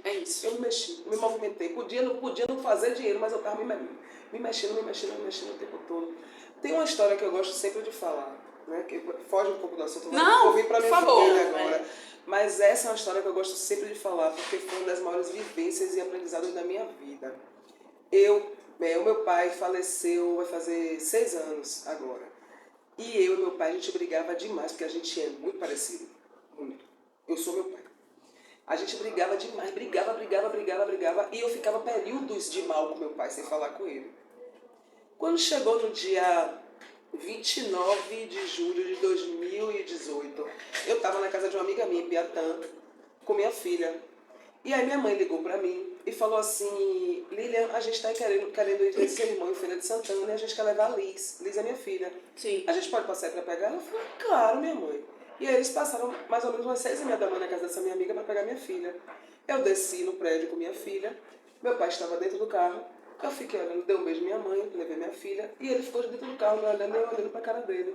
É isso. Eu me mexi, eu me movimentei. Podia não fazer dinheiro, mas eu tava me mexendo o tempo todo. Tem uma história que eu gosto sempre de falar, né? Que foge um pouco do assunto, Não, vou vir pra por minha favor. família agora. Mas essa é uma história que eu gosto sempre de falar, porque foi uma das maiores vivências e aprendizados da minha vida. O meu pai faleceu, vai fazer 6 anos agora. E eu e meu pai, a gente brigava demais, porque a gente é muito parecido. Muito. Eu sou meu pai. A gente brigava demais, brigava. E eu ficava períodos de mal com meu pai, sem falar com ele. Quando chegou no dia 29 de julho de 2018, eu estava na casa de uma amiga minha, em Piatã, com minha filha. E aí minha mãe ligou pra mim e falou assim, Lilian, a gente tá querendo ir ver seu irmão em Feira de Santana e a gente quer levar a Liz. Liz é minha filha. Sim. A gente pode passar aí pra pegar ela? Eu falei, claro, minha mãe. E aí eles passaram mais ou menos umas 6h30 da manhã na casa dessa minha amiga pra pegar minha filha. Eu desci no prédio com minha filha, meu pai estava dentro do carro, eu fiquei olhando, dei um beijo à minha mãe, levei minha filha, e ele ficou dentro do carro, me olhando e eu olhando pra cara dele.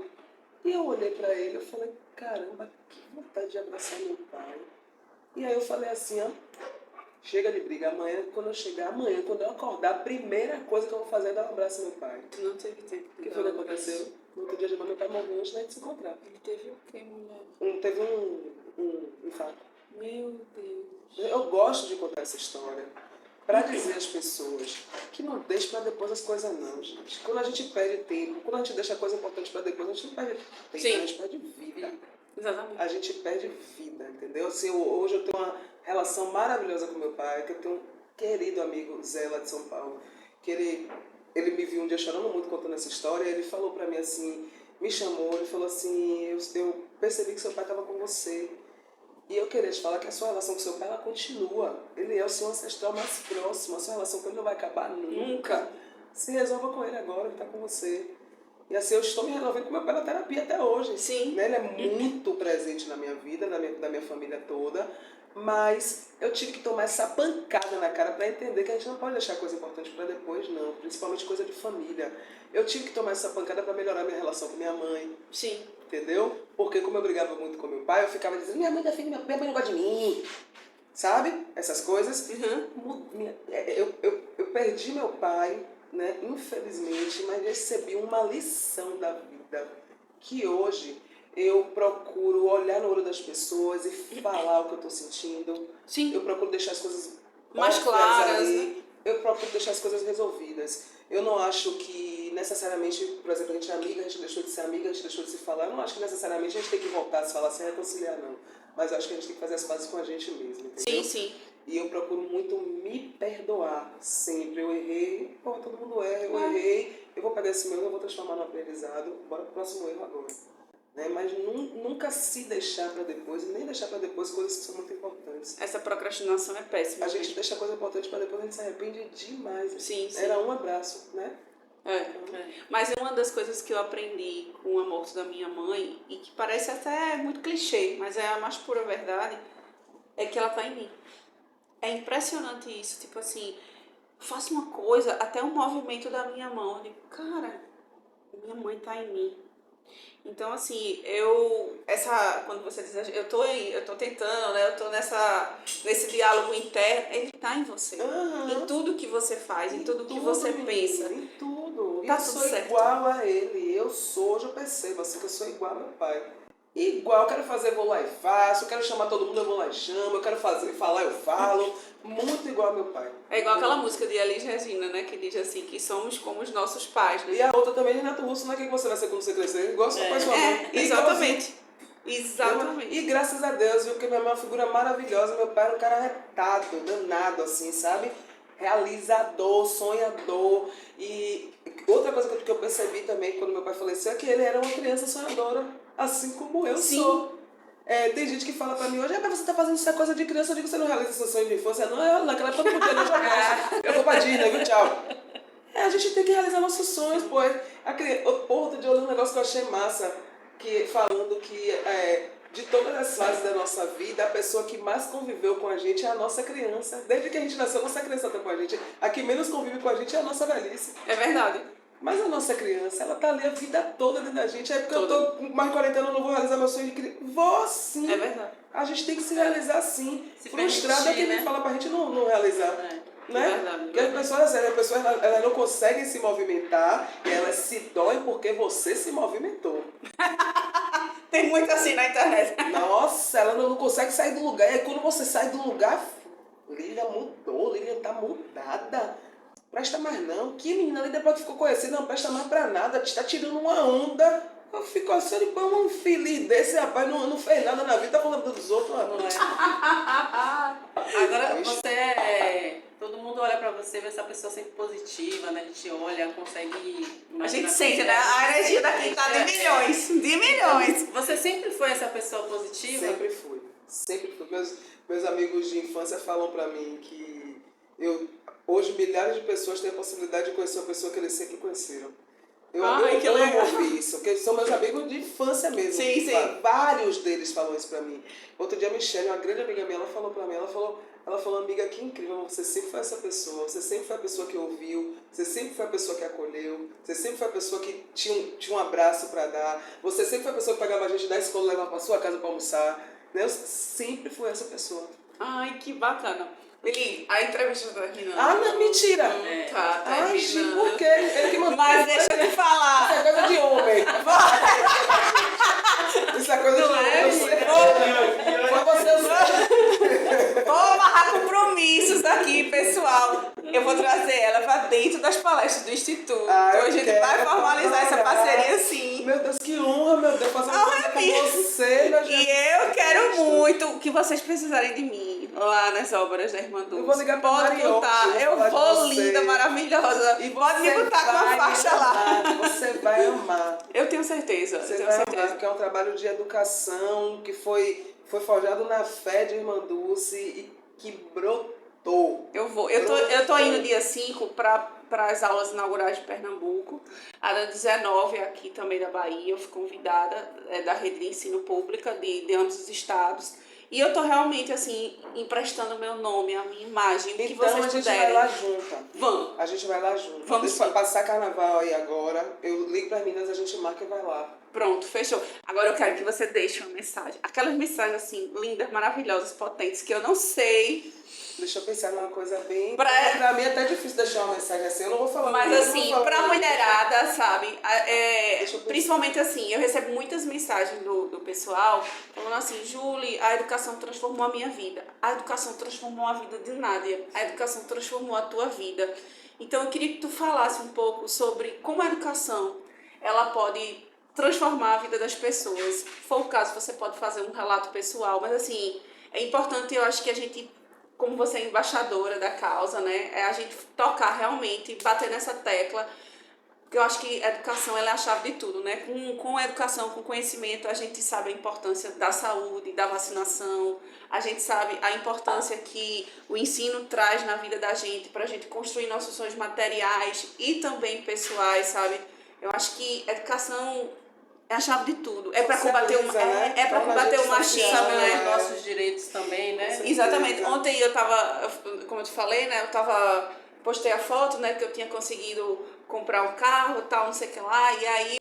E eu olhei pra ele, eu falei, caramba, que vontade de abraçar meu pai. E aí eu falei assim, ó, chega de briga, amanhã, quando eu acordar, a primeira coisa que eu vou fazer é dar um abraço ao meu pai. Tu não teve tempo. O que foi que aconteceu? No outro dia de manhã, meu pai morreu antes da gente se encontrar. Ele teve o quê, mulher? Teve um infarto. Meu Deus. Eu gosto de contar essa história para dizer às pessoas que não deixe para depois as coisas não, gente. Quando a gente perde tempo, quando a gente deixa a coisa importante para depois, a gente não perde tempo, Sim. a gente perde vida. Exatamente. A gente perde vida, entendeu? Assim, hoje eu tenho uma relação maravilhosa com meu pai, que eu tenho um querido amigo Zé, lá de São Paulo, que ele me viu um dia chorando muito contando essa história, e ele falou para mim assim, me chamou, ele falou assim, eu percebi que seu pai estava com você. E eu queria te falar que a sua relação com seu pai, ela continua. Ele é o seu ancestral mais próximo, a sua relação com ele não vai acabar nunca. Se resolva com ele agora, ele está com você. E assim, eu estou me resolvendo com meu pai na terapia até hoje. Sim. Né? Ele é muito presente na minha vida, da minha família toda. Mas eu tive que tomar essa pancada na cara para entender que a gente não pode deixar coisa importante para depois, não. Principalmente coisa de família. Eu tive que tomar essa pancada para melhorar minha relação com minha mãe. Sim. Entendeu? Porque como eu brigava muito com meu pai, eu ficava dizendo, minha mãe defende minha mãe não gosta de mim. sabe? Essas coisas. Uhum. Eu perdi meu pai, né? Infelizmente, mas recebi uma lição da vida que hoje eu procuro olhar no olho das pessoas e falar o que eu estou sentindo. Sim. Eu procuro deixar as coisas Mais óbvias claras, ali. né? Eu procuro deixar as coisas resolvidas. Eu não acho que necessariamente, por exemplo, a gente é amiga, a gente deixou de ser amiga, a gente deixou de se falar. Eu não acho que necessariamente a gente tem que voltar a se falar sem reconciliar, não. Mas eu acho que a gente tem que fazer as pazes com a gente mesmo, entendeu? Sim, sim. E eu procuro muito me perdoar sempre. Eu errei, pô, todo mundo erra, eu errei, eu vou pegar esse meu erro, eu vou transformar no aprendizado, bora pro próximo erro agora. Né? Mas nunca se deixar para depois, e nem deixar para depois coisas que são muito importantes. Essa procrastinação é péssima. A gente deixa coisa importante para depois, a gente se arrepende demais. Sim, sim. Era um abraço, né? Mas uma das coisas que eu aprendi com a morte da minha mãe, e que parece até muito clichê, mas é a mais pura verdade, é que ela tá em mim. É impressionante isso, tipo assim, faço uma coisa, até um movimento da minha mão, eu digo, cara, minha mãe tá em mim. Então, assim, quando você diz, eu tô tentando, né, eu tô nesse diálogo interno, ele tá em você. Em tudo que você faz, em tudo que você pensa. Em tudo. Tá eu tudo sou certo. igual a ele, hoje eu percebo assim, que eu sou igual ao meu pai. Igual, eu quero fazer, eu vou lá e faço, eu quero chamar todo mundo, eu vou lá e chamo, eu quero falar, eu falo. Muito igual ao meu pai. É igual aquela música de Elis Regina, né? Que diz assim, que somos como os nossos pais, né? E a outra também, Renato Russo, não é que você vai ser quando você crescer, igual seu pai e sua mãe. Exatamente. Exatamente. E graças a Deus, viu, porque minha mãe é uma figura maravilhosa, meu pai era um cara retado, danado, assim, sabe? Realizador, sonhador. E outra coisa que eu percebi também quando meu pai faleceu é que ele era uma criança sonhadora, assim como eu sou. Tem gente que fala pra mim hoje, mas você tá fazendo essa coisa de criança, eu digo, você não realiza seu sonho de infância? Não, naquela época eu não podia, não, já posso. Eu vou pra Disney, viu, tchau. A gente tem que realizar nossos sonhos, pô. Outro dia eu li um negócio que eu achei massa, falando que de todas as fases da nossa vida, a pessoa que mais conviveu com a gente é a nossa criança. Desde que a gente nasceu, a nossa criança tá com a gente. A que menos convive com a gente é a nossa velhice. É verdade. Mas a nossa criança, ela tá ali a vida toda dentro da gente. É porque eu tô com mais de 40 anos, eu não vou realizar meu sonho de criança. Vou sim. É verdade. A gente tem que se realizar sim. Se Frustrado é quem permitir, me fala pra gente não realizar. Né? É verdade. Porque as pessoas elas não conseguem se movimentar, elas se doem porque você se movimentou. Tem muito assim na internet. Nossa, ela não consegue sair do lugar. E aí quando você sai do lugar, Lilian mudou, Lilian tá mudada. Presta mais não. Que menina ali depois que ficou conhecida, não presta mais pra nada, tá tirando uma onda. Eu fico assim, um infeliz desse, rapaz, não fez nada na vida, tá falando dos outros, rapaz. Agora você todo mundo olha pra você e vê essa pessoa sempre positiva, né? A gente olha, consegue... A gente sente, né? A energia daqui tá de milhões. De milhões. Você sempre foi essa pessoa positiva? Sempre fui. Sempre fui. Meus amigos de infância falam pra mim que hoje milhares de pessoas têm a possibilidade de conhecer uma pessoa que eles sempre conheceram. Eu amo ouvir isso, porque são meus amigos de infância mesmo. Sim. Vários deles falam isso pra mim. Outro dia a Michelle, uma grande amiga minha, ela falou pra mim, ela falou, amiga, que incrível, você sempre foi essa pessoa, você sempre foi a pessoa que ouviu, você sempre foi a pessoa que acolheu, você sempre foi a pessoa que tinha um abraço pra dar, você sempre foi a pessoa que pegava a gente da escola e levava pra sua casa pra almoçar. Né? Eu sempre fui essa pessoa. Ai, que bacana. Lili, a entrevista tá terminando. Ah, não, mentira! Tá Ai, terminando. por quê? Ele que mandou. Mas deixa eu te falar. Isso é coisa de homem. Isso é coisa de homem. Foi você. Vou amarrar compromissos aqui, pessoal. Eu vou trazer ela pra dentro das palestras do Instituto. Então a gente vai formalizar essa parceria sim. Meu Deus, que honra, meu Deus, fazer uma coisa com você, meu E eu quero muito que vocês precisarem de mim lá nas obras da Irmã Dulce. Eu vou ligar pra Pode Mariotti, botar. Eu vou linda, maravilhosa. E pode me botar com a faixa lá. Você vai amar. Eu tenho certeza. Você vai amar, porque é um trabalho de educação que foi forjado na fé de Irmã Dulce e que brotou. Eu tô indo dia 5 para as aulas inaugurais de Pernambuco. A da 19 aqui também da Bahia. Eu fui convidada da rede de ensino pública de ambos os estados. E eu tô realmente, assim, emprestando meu nome, a minha imagem, o que Então vocês a gente puderem. vai lá junta. Vamos. A gente vai lá junto. Vamos Deixa sim. passar carnaval aí agora. Eu ligo para as meninas, a gente marca e vai lá. Pronto, fechou. Agora eu quero que você deixe uma mensagem. Aquelas mensagens, assim, lindas, maravilhosas, potentes, que eu não sei. Deixa eu pensar numa coisa bem... Pra- Pra mim é até difícil deixar uma mensagem assim. Eu não vou falar Mas muito, assim, não vou pra falar muito. mulherada, sabe? Deixa eu pensar. Principalmente assim, eu recebo muitas mensagens do pessoal falando assim, Julie, a educação transformou a minha vida. A educação transformou a vida de Nádia. A educação transformou a tua vida. Então eu queria que tu falasse um pouco sobre como a educação ela pode transformar a vida das pessoas. Se for o caso, você pode fazer um relato pessoal, mas assim, é importante, eu acho que a gente, como você é embaixadora da causa, né, é a gente tocar realmente, bater nessa tecla, porque eu acho que a educação ela é a chave de tudo, né? Com a educação, com conhecimento, a gente sabe a importância da saúde, da vacinação, a gente sabe a importância que o ensino traz na vida da gente, para a gente construir nossos sonhos materiais e também pessoais, sabe? Eu acho que educação é a chave de tudo. É para combater o, né? para combater o machismo, Saber né? os nossos direitos também, né? Exatamente. Ontem eu tava, como eu te falei, né? Postei a foto, né? Que eu tinha conseguido comprar um carro e tal, não sei o que lá. E aí,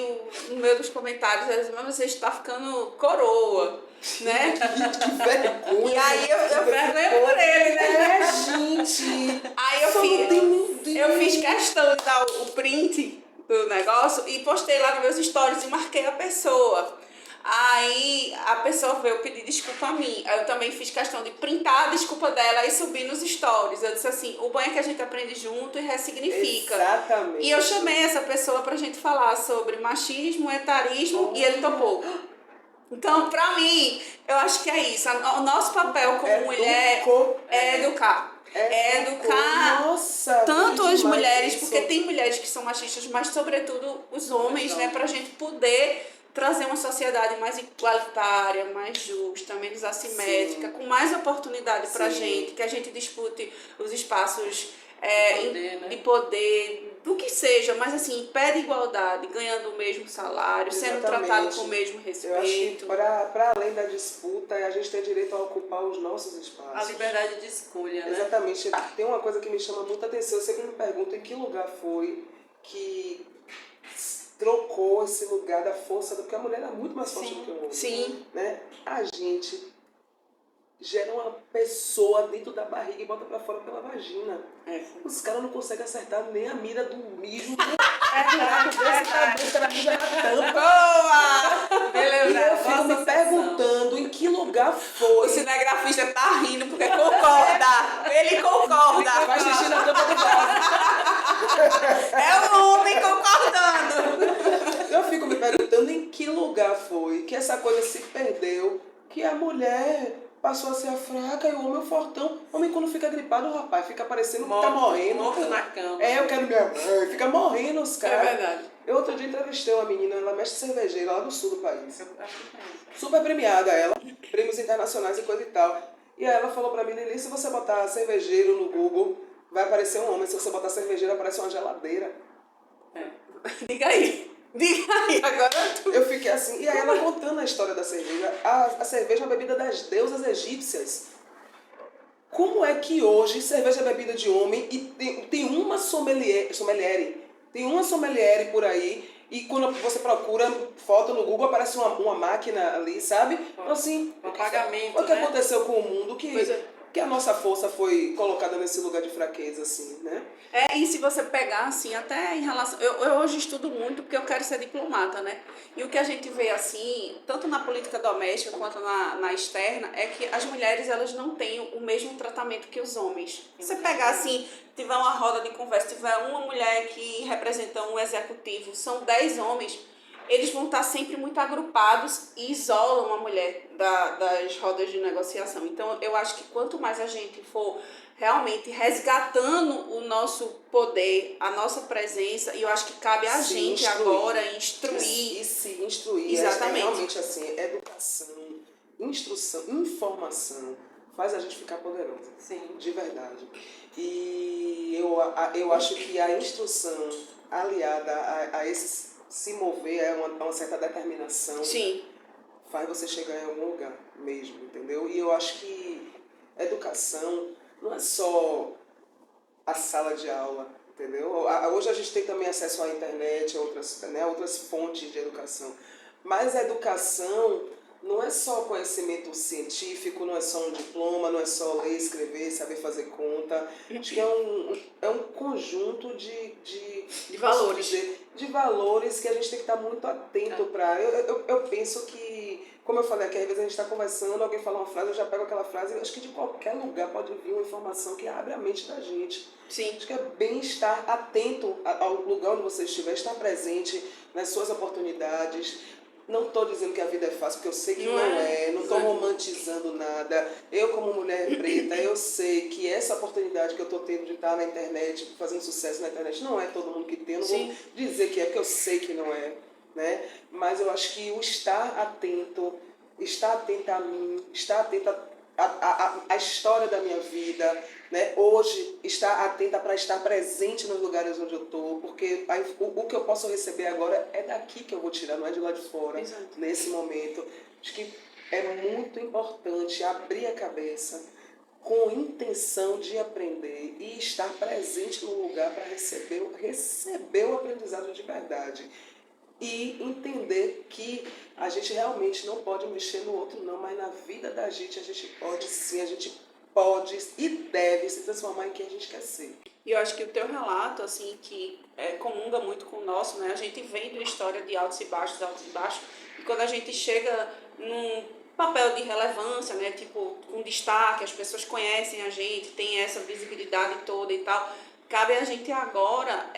no meio dos comentários, eles diziam, mas você está ficando coroa, né? Que vergonha. E aí, eu vergonha por ele, né? É, gente. Aí eu fiz questão de dar o print do negócio e postei lá nos meus stories e marquei a pessoa. Aí a pessoa veio pedir desculpa a mim. Aí eu também fiz questão de printar a desculpa dela e subir nos stories. Eu disse assim, o bom é que a gente aprende junto e ressignifica. Exatamente. E eu chamei essa pessoa pra gente falar sobre machismo, etarismo e ele topou. Então, pra mim, eu acho que é isso. O nosso papel como mulher é educar. É educar Nossa, tanto as mulheres, isso. porque tem mulheres que são machistas, mas sobretudo os homens, né? Pra gente poder trazer uma sociedade mais igualitária, mais justa, menos assimétrica, com mais oportunidade pra gente, que a gente dispute os espaços de poder, do que seja, mas assim, pede igualdade, ganhando o mesmo salário, sendo tratado com o mesmo respeito. Eu acho que para além da disputa, a gente tem direito a ocupar os nossos espaços. A liberdade de escolha, né? Exatamente. Tem uma coisa que me chama muita atenção, eu sempre me pergunto em que lugar foi que trocou esse lugar da força, porque a mulher é muito mais forte do que o homem. Sim. Né? A gente gera uma pessoa dentro da barriga e bota pra fora pela vagina. Os caras não conseguem acertar nem a mira do mijo. Boa! E eu fico me perguntando em que lugar foi. O cinegrafista tá rindo porque concorda. Ele concorda. Faz xixi na tampa do vaso. É o homem concordando. Eu fico me perguntando em que lugar foi que essa coisa se perdeu, que a mulher passou a ser a fraca e o homem é o fortão. O homem quando fica gripado, o rapaz fica parecendo que tá morrendo. Morto na cama. Eu quero minha mãe. Fica morrendo os caras. É verdade. Eu outro dia entrevistei uma menina, ela mexe cervejeira lá do sul do país. Super premiada ela, prêmios internacionais e coisa e tal. E aí ela falou pra mim, Lili, se você botar cervejeiro no Google, vai aparecer um homem. Se você botar cervejeiro, aparece uma geladeira. Diga aí. Diga aí, agora tu. Eu fiquei assim, e aí ela contando a história da cerveja. A cerveja é uma bebida das deusas egípcias. Como é que hoje cerveja é bebida de homem e tem uma sommelier, tem uma sommelier por aí, e quando você procura foto no Google, aparece uma máquina ali, sabe? Então, assim, Um pagamento, o que aconteceu com o mundo que a nossa força foi colocada nesse lugar de fraqueza, assim, né? E se você pegar, assim, até em relação... Eu hoje estudo muito porque eu quero ser diplomata, né? E o que a gente vê, assim, tanto na política doméstica quanto na externa, é que as mulheres, elas não têm o mesmo tratamento que os homens. Se você pegar, assim, tiver uma roda de conversa, tiver uma mulher que representa um executivo, são 10 homens, eles vão estar sempre muito agrupados e isolam a mulher das rodas de negociação. Então, eu acho que quanto mais a gente for realmente resgatando o nosso poder, a nossa presença, e eu acho que cabe a gente agora instruir. E se instruir. Exatamente. É realmente assim, educação, instrução, informação faz a gente ficar poderosa. Sim. De verdade. E eu acho que a instrução aliada a esse se mover, uma certa determinação. Sim. faz você chegar em algum lugar mesmo, entendeu? E eu acho que educação não é só a sala de aula, entendeu? Hoje a gente tem também acesso à internet, a outras fontes de educação. Mas a educação não é só conhecimento científico, não é só um diploma, não é só ler, escrever, saber fazer conta. Acho que é um conjunto de valores. De valores que a gente tem que estar muito atento para. Eu penso que, como eu falei aqui, às vezes a gente está conversando, alguém fala uma frase, eu já pego aquela frase, acho que de qualquer lugar pode vir uma informação que abre a mente da gente. Sim. Acho que é bem estar atento ao lugar onde você estiver, estar presente nas suas oportunidades. Não estou dizendo que a vida é fácil, porque eu sei que não é. Não estou romantizando nada. Eu, como mulher preta, eu sei que essa oportunidade que eu estou tendo de estar na internet, fazendo sucesso na internet, não é todo mundo que tem. Eu não vou dizer que é, porque eu sei que não é. Né? Mas eu acho que o estar atento a mim, estar atenta à história da minha vida, né? Hoje, estar atenta para estar presente nos lugares onde eu estou, porque o que eu posso receber agora é daqui que eu vou tirar, não é de lá de fora. Exato. Nesse momento. Acho que é muito importante abrir a cabeça com intenção de aprender e estar presente no lugar para receber o aprendizado de verdade. E entender que a gente realmente não pode mexer no outro não, mas na vida da gente a gente pode sim, a gente pode e deve se transformar em quem a gente quer ser. E eu acho que o teu relato, assim, que comunga muito com o nosso, né? A gente vem de uma história de altos e baixos, e quando a gente chega num papel de relevância, né? Tipo, um destaque, as pessoas conhecem a gente, tem essa visibilidade toda e tal. Cabe a gente agora,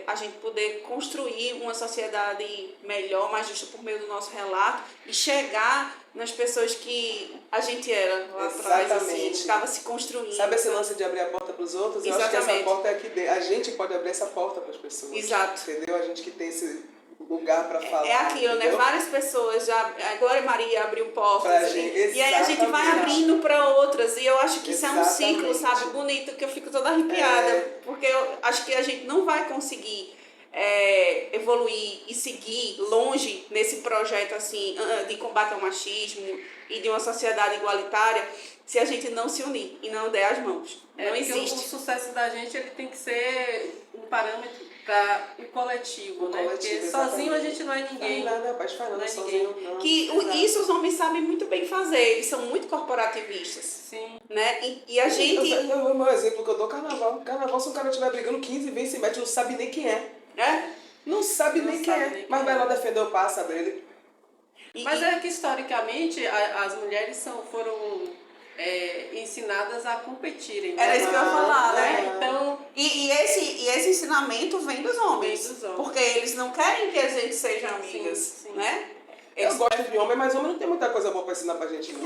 a gente poder construir uma sociedade melhor, mais justa por meio do nosso relato e chegar nas pessoas que a gente era lá atrás, assim, estava se construindo. Sabe esse lance de abrir a porta para os outros? Eu acho que essa porta é aqui dentro. A gente pode abrir essa porta para as pessoas. Exato. Entendeu? A gente que tem esse lugar para falar. É aquilo, entendeu? Né? Várias pessoas, a Glória Maria abriu portas, e aí a gente vai abrindo para outras, e eu acho que isso é um ciclo, sabe, bonito, que eu fico toda arrepiada, porque eu acho que a gente não vai conseguir evoluir e seguir longe nesse projeto assim de combate ao machismo e de uma sociedade igualitária se a gente não se unir e não der as mãos. Não existe. O sucesso da gente ele tem que ser um parâmetro para o coletivo, né? Porque sozinho a gente não é ninguém. Não é sozinho, não. Isso os homens sabem muito bem fazer, eles são muito corporativistas. Sim. Né? E a gente... O meu exemplo que eu dou, carnaval. Carnaval, se um cara estiver brigando 15 vezes, se mete, não sabe nem quem é. Não sabe nem quem é. Mas vai lá defender o passa dele. Mas é que historicamente as mulheres foram ensinadas a competirem. Era isso que eu ia falar, né? Então, e esse ensinamento vem dos homens. Porque eles não querem que a gente seja amigas, sim. né? Eu gosto de homem, mas homem não tem muita coisa boa pra ensinar pra gente. Não.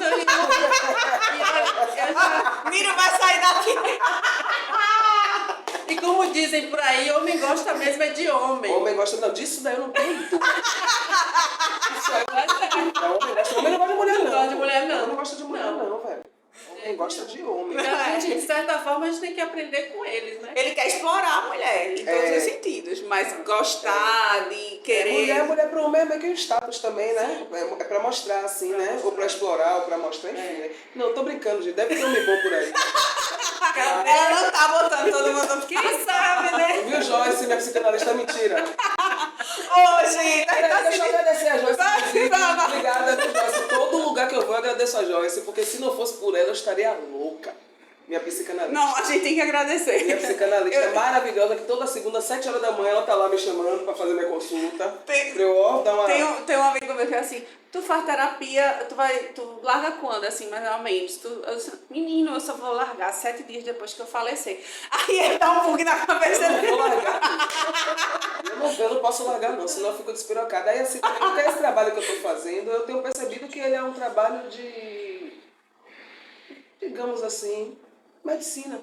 Miro vai sair daqui. E como dizem por aí, homem gosta mesmo de homem. Homem gosta, não, disso daí eu não tenho dúvida. Homem não gosta de mulher, não. Gosta de mulher, não. Homem não gosta de mulher, não, velho. Homem gosta de homem. Então, de certa forma, a gente tem que aprender com eles, né? Ele quer explorar a mulher, em todos os sentidos, mas gostar de querer... Mulher pro homem é meio que um status também, né? É pra mostrar, assim, né? Ou pra explorar, ou pra mostrar, enfim, né? Não, tô brincando, gente. Deve ter homem bom por aí. Ela não tá botando todo mundo... Quem sabe, né? Viu, Joyce, minha psicanalista? Mentira. Ô, gente... Deixa eu agradecer a Joyce. Obrigada, viu, Joyce? Todo lugar que eu vou, eu agradeço a Joyce, porque se não fosse por ela, eu estaria louca. Minha psicanalista. Não, a gente tem que agradecer. Minha psicanalista é maravilhosa, que toda segunda, às 7 horas da manhã, ela tá lá me chamando pra fazer minha consulta. Tem um amigo meu que é assim, tu faz terapia, tu larga quando, assim, mais ou menos? Menino, eu só vou largar 7 dias depois que eu falecer. Aí ele dá um bug na cabeça dele. Eu não vou largar. Eu não posso largar não, senão eu fico despirocada. Aí assim, até esse trabalho que eu tô fazendo, eu tenho percebido que ele é um trabalho de, digamos assim, medicina.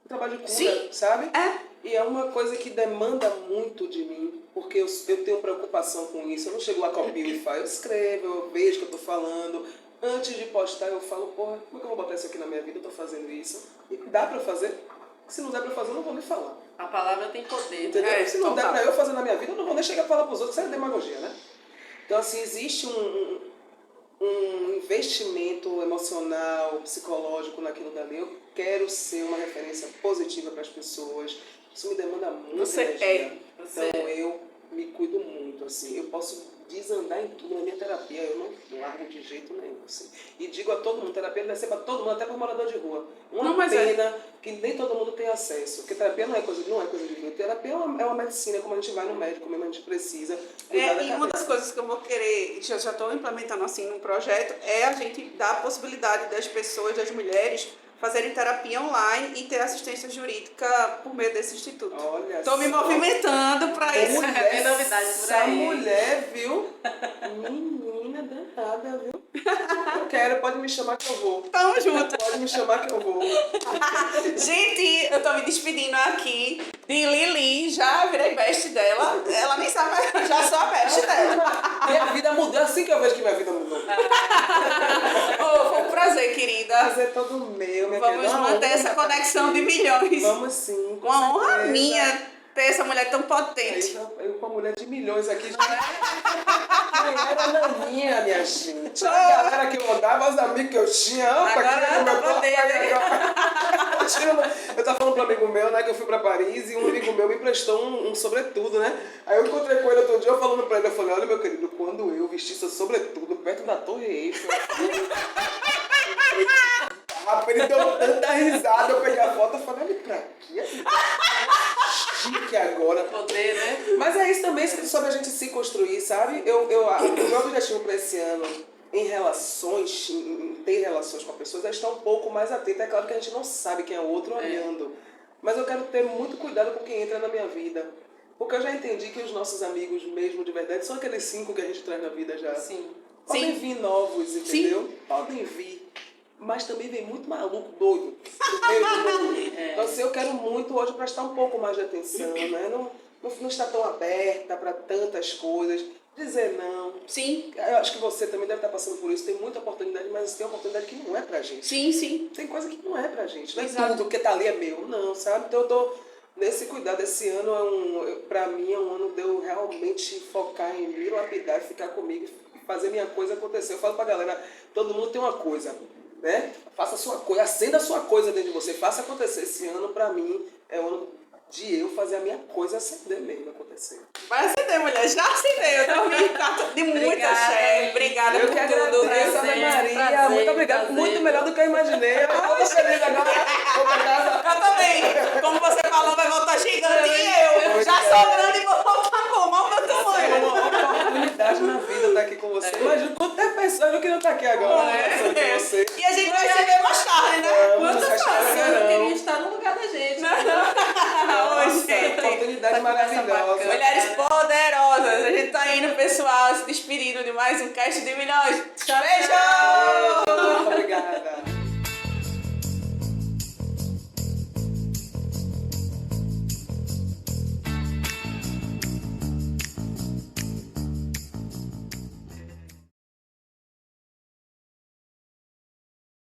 Um trabalho de cura, sim, sabe? E é uma coisa que demanda muito de mim, porque eu tenho preocupação com isso. Eu não chego lá, copio e faço. Eu escrevo, eu vejo o que eu tô falando. Antes de postar, eu falo, porra, como é que eu vou botar isso aqui na minha vida? Eu tô fazendo isso. E dá pra fazer? Se não der pra fazer, eu não vou nem falar. A palavra tem poder. Entendeu? Se não der pra eu fazer na minha vida, eu não vou nem chegar a falar pros outros. Isso é demagogia, né? Então, assim, existe um investimento emocional, psicológico naquilo dali. Eu quero ser uma referência positiva para as pessoas. Isso me demanda muita energia. Então eu me cuido muito, assim. Eu posso desandar em tudo na minha terapia, eu não largo de jeito nenhum, assim. E digo a todo mundo, terapia deve ser para todo mundo, até para morador de rua. Uma pena que nem todo mundo tem acesso, porque terapia não é coisa de mim. Terapia é uma medicina, como a gente vai no médico, mesmo a gente precisa cuidar da cabeça. E uma das coisas que eu vou querer, já estou implementando assim num projeto, é a gente dar a possibilidade das pessoas, das mulheres, fazerem terapia online e ter assistência jurídica por meio desse instituto. Olha, estou me movimentando para isso. É novidade por aí. Essa mulher, viu? Menina danada, viu? Eu quero, pode me chamar que eu vou. Tamo junto. Pode me chamar que eu vou. Gente, eu tô me despedindo aqui de Lili, já virei best dela. Ela nem sabe, mas já sou a best dela. Minha vida mudou assim que eu vejo que minha vida mudou. Foi um prazer, querida. Prazer todo meu, minha Vamos querida. manter essa conexão de milhões. Vamos sim. Com Uma honra certeza. minha ter essa mulher tão potente. Eu com uma mulher de milhões aqui. Já era naninha, minha gente. A galera que eu andava, os amigos que eu tinha. Agora tá podendo. Eu tava falando pro amigo meu, né, que eu fui pra Paris e um amigo meu me emprestou um sobretudo, né? Aí eu encontrei com ele outro dia, eu falando pra ele, eu falei, olha meu querido, quando eu vesti seu sobretudo perto da Torre Eiffel, ele deu tanta risada, eu peguei a foto e falei, olha pra quê? Chique agora. Poder, né? Mas é isso também, sobre a gente se construir, sabe? O meu objetivo para esse ano em relações, em ter relações com as pessoas, é estar um pouco mais atento. É claro que a gente não sabe quem é o outro olhando. Mas eu quero ter muito cuidado com quem entra na minha vida. Porque eu já entendi que os nossos amigos mesmo de verdade são aqueles 5 que a gente traz na vida já. Sim. Podem vir novos, entendeu? Sim. Podem vir. Mas também vem muito maluco, doido. No meio do mundo. Então, assim, eu quero muito hoje prestar um pouco mais de atenção, né? Não estar tão aberta para tantas coisas. Dizer não. Sim. Eu acho que você também deve estar passando por isso. Tem muita oportunidade, mas tem oportunidade que não é pra gente. Sim, sim. Tem coisa que não é pra gente. Não é Exato. tudo que tá ali é meu. Não, sabe? Então eu tô nesse cuidado. Esse ano, pra mim, é um ano de eu realmente focar em me lapidar e ficar comigo e fazer minha coisa acontecer. Eu falo pra galera, todo mundo tem uma coisa, né? Faça a sua coisa, acenda a sua coisa dentro de você, faça acontecer. Esse ano, pra mim, é o ano de eu fazer a minha coisa acender mesmo, acontecer. Vai acender, mulher. Já acendeu. Eu tô de muita fé. Obrigada Eu por que tudo. agradeço, Ana Maria. Muito obrigada. Muito melhor do que eu imaginei. Eu tô feliz agora. Vou pra casa. Eu também. Como você falou, vai voltar gigante e eu. Já sou grande e vou voltar como? Olha o meu tamanho. É uma oportunidade na vida estar aqui com você. Imagina quantas pessoas que não tá aqui agora. Com você. E a gente vai se ver mais tarde, né? Vamos, Quantas acho que pessoas não. queriam estar no lugar da gente? Oi, gente. Oportunidade maravilhosa. Mulheres poderosas. A gente tá indo, pessoal, se despedindo de mais um Cast de Milhões. Beijo! Muito obrigada.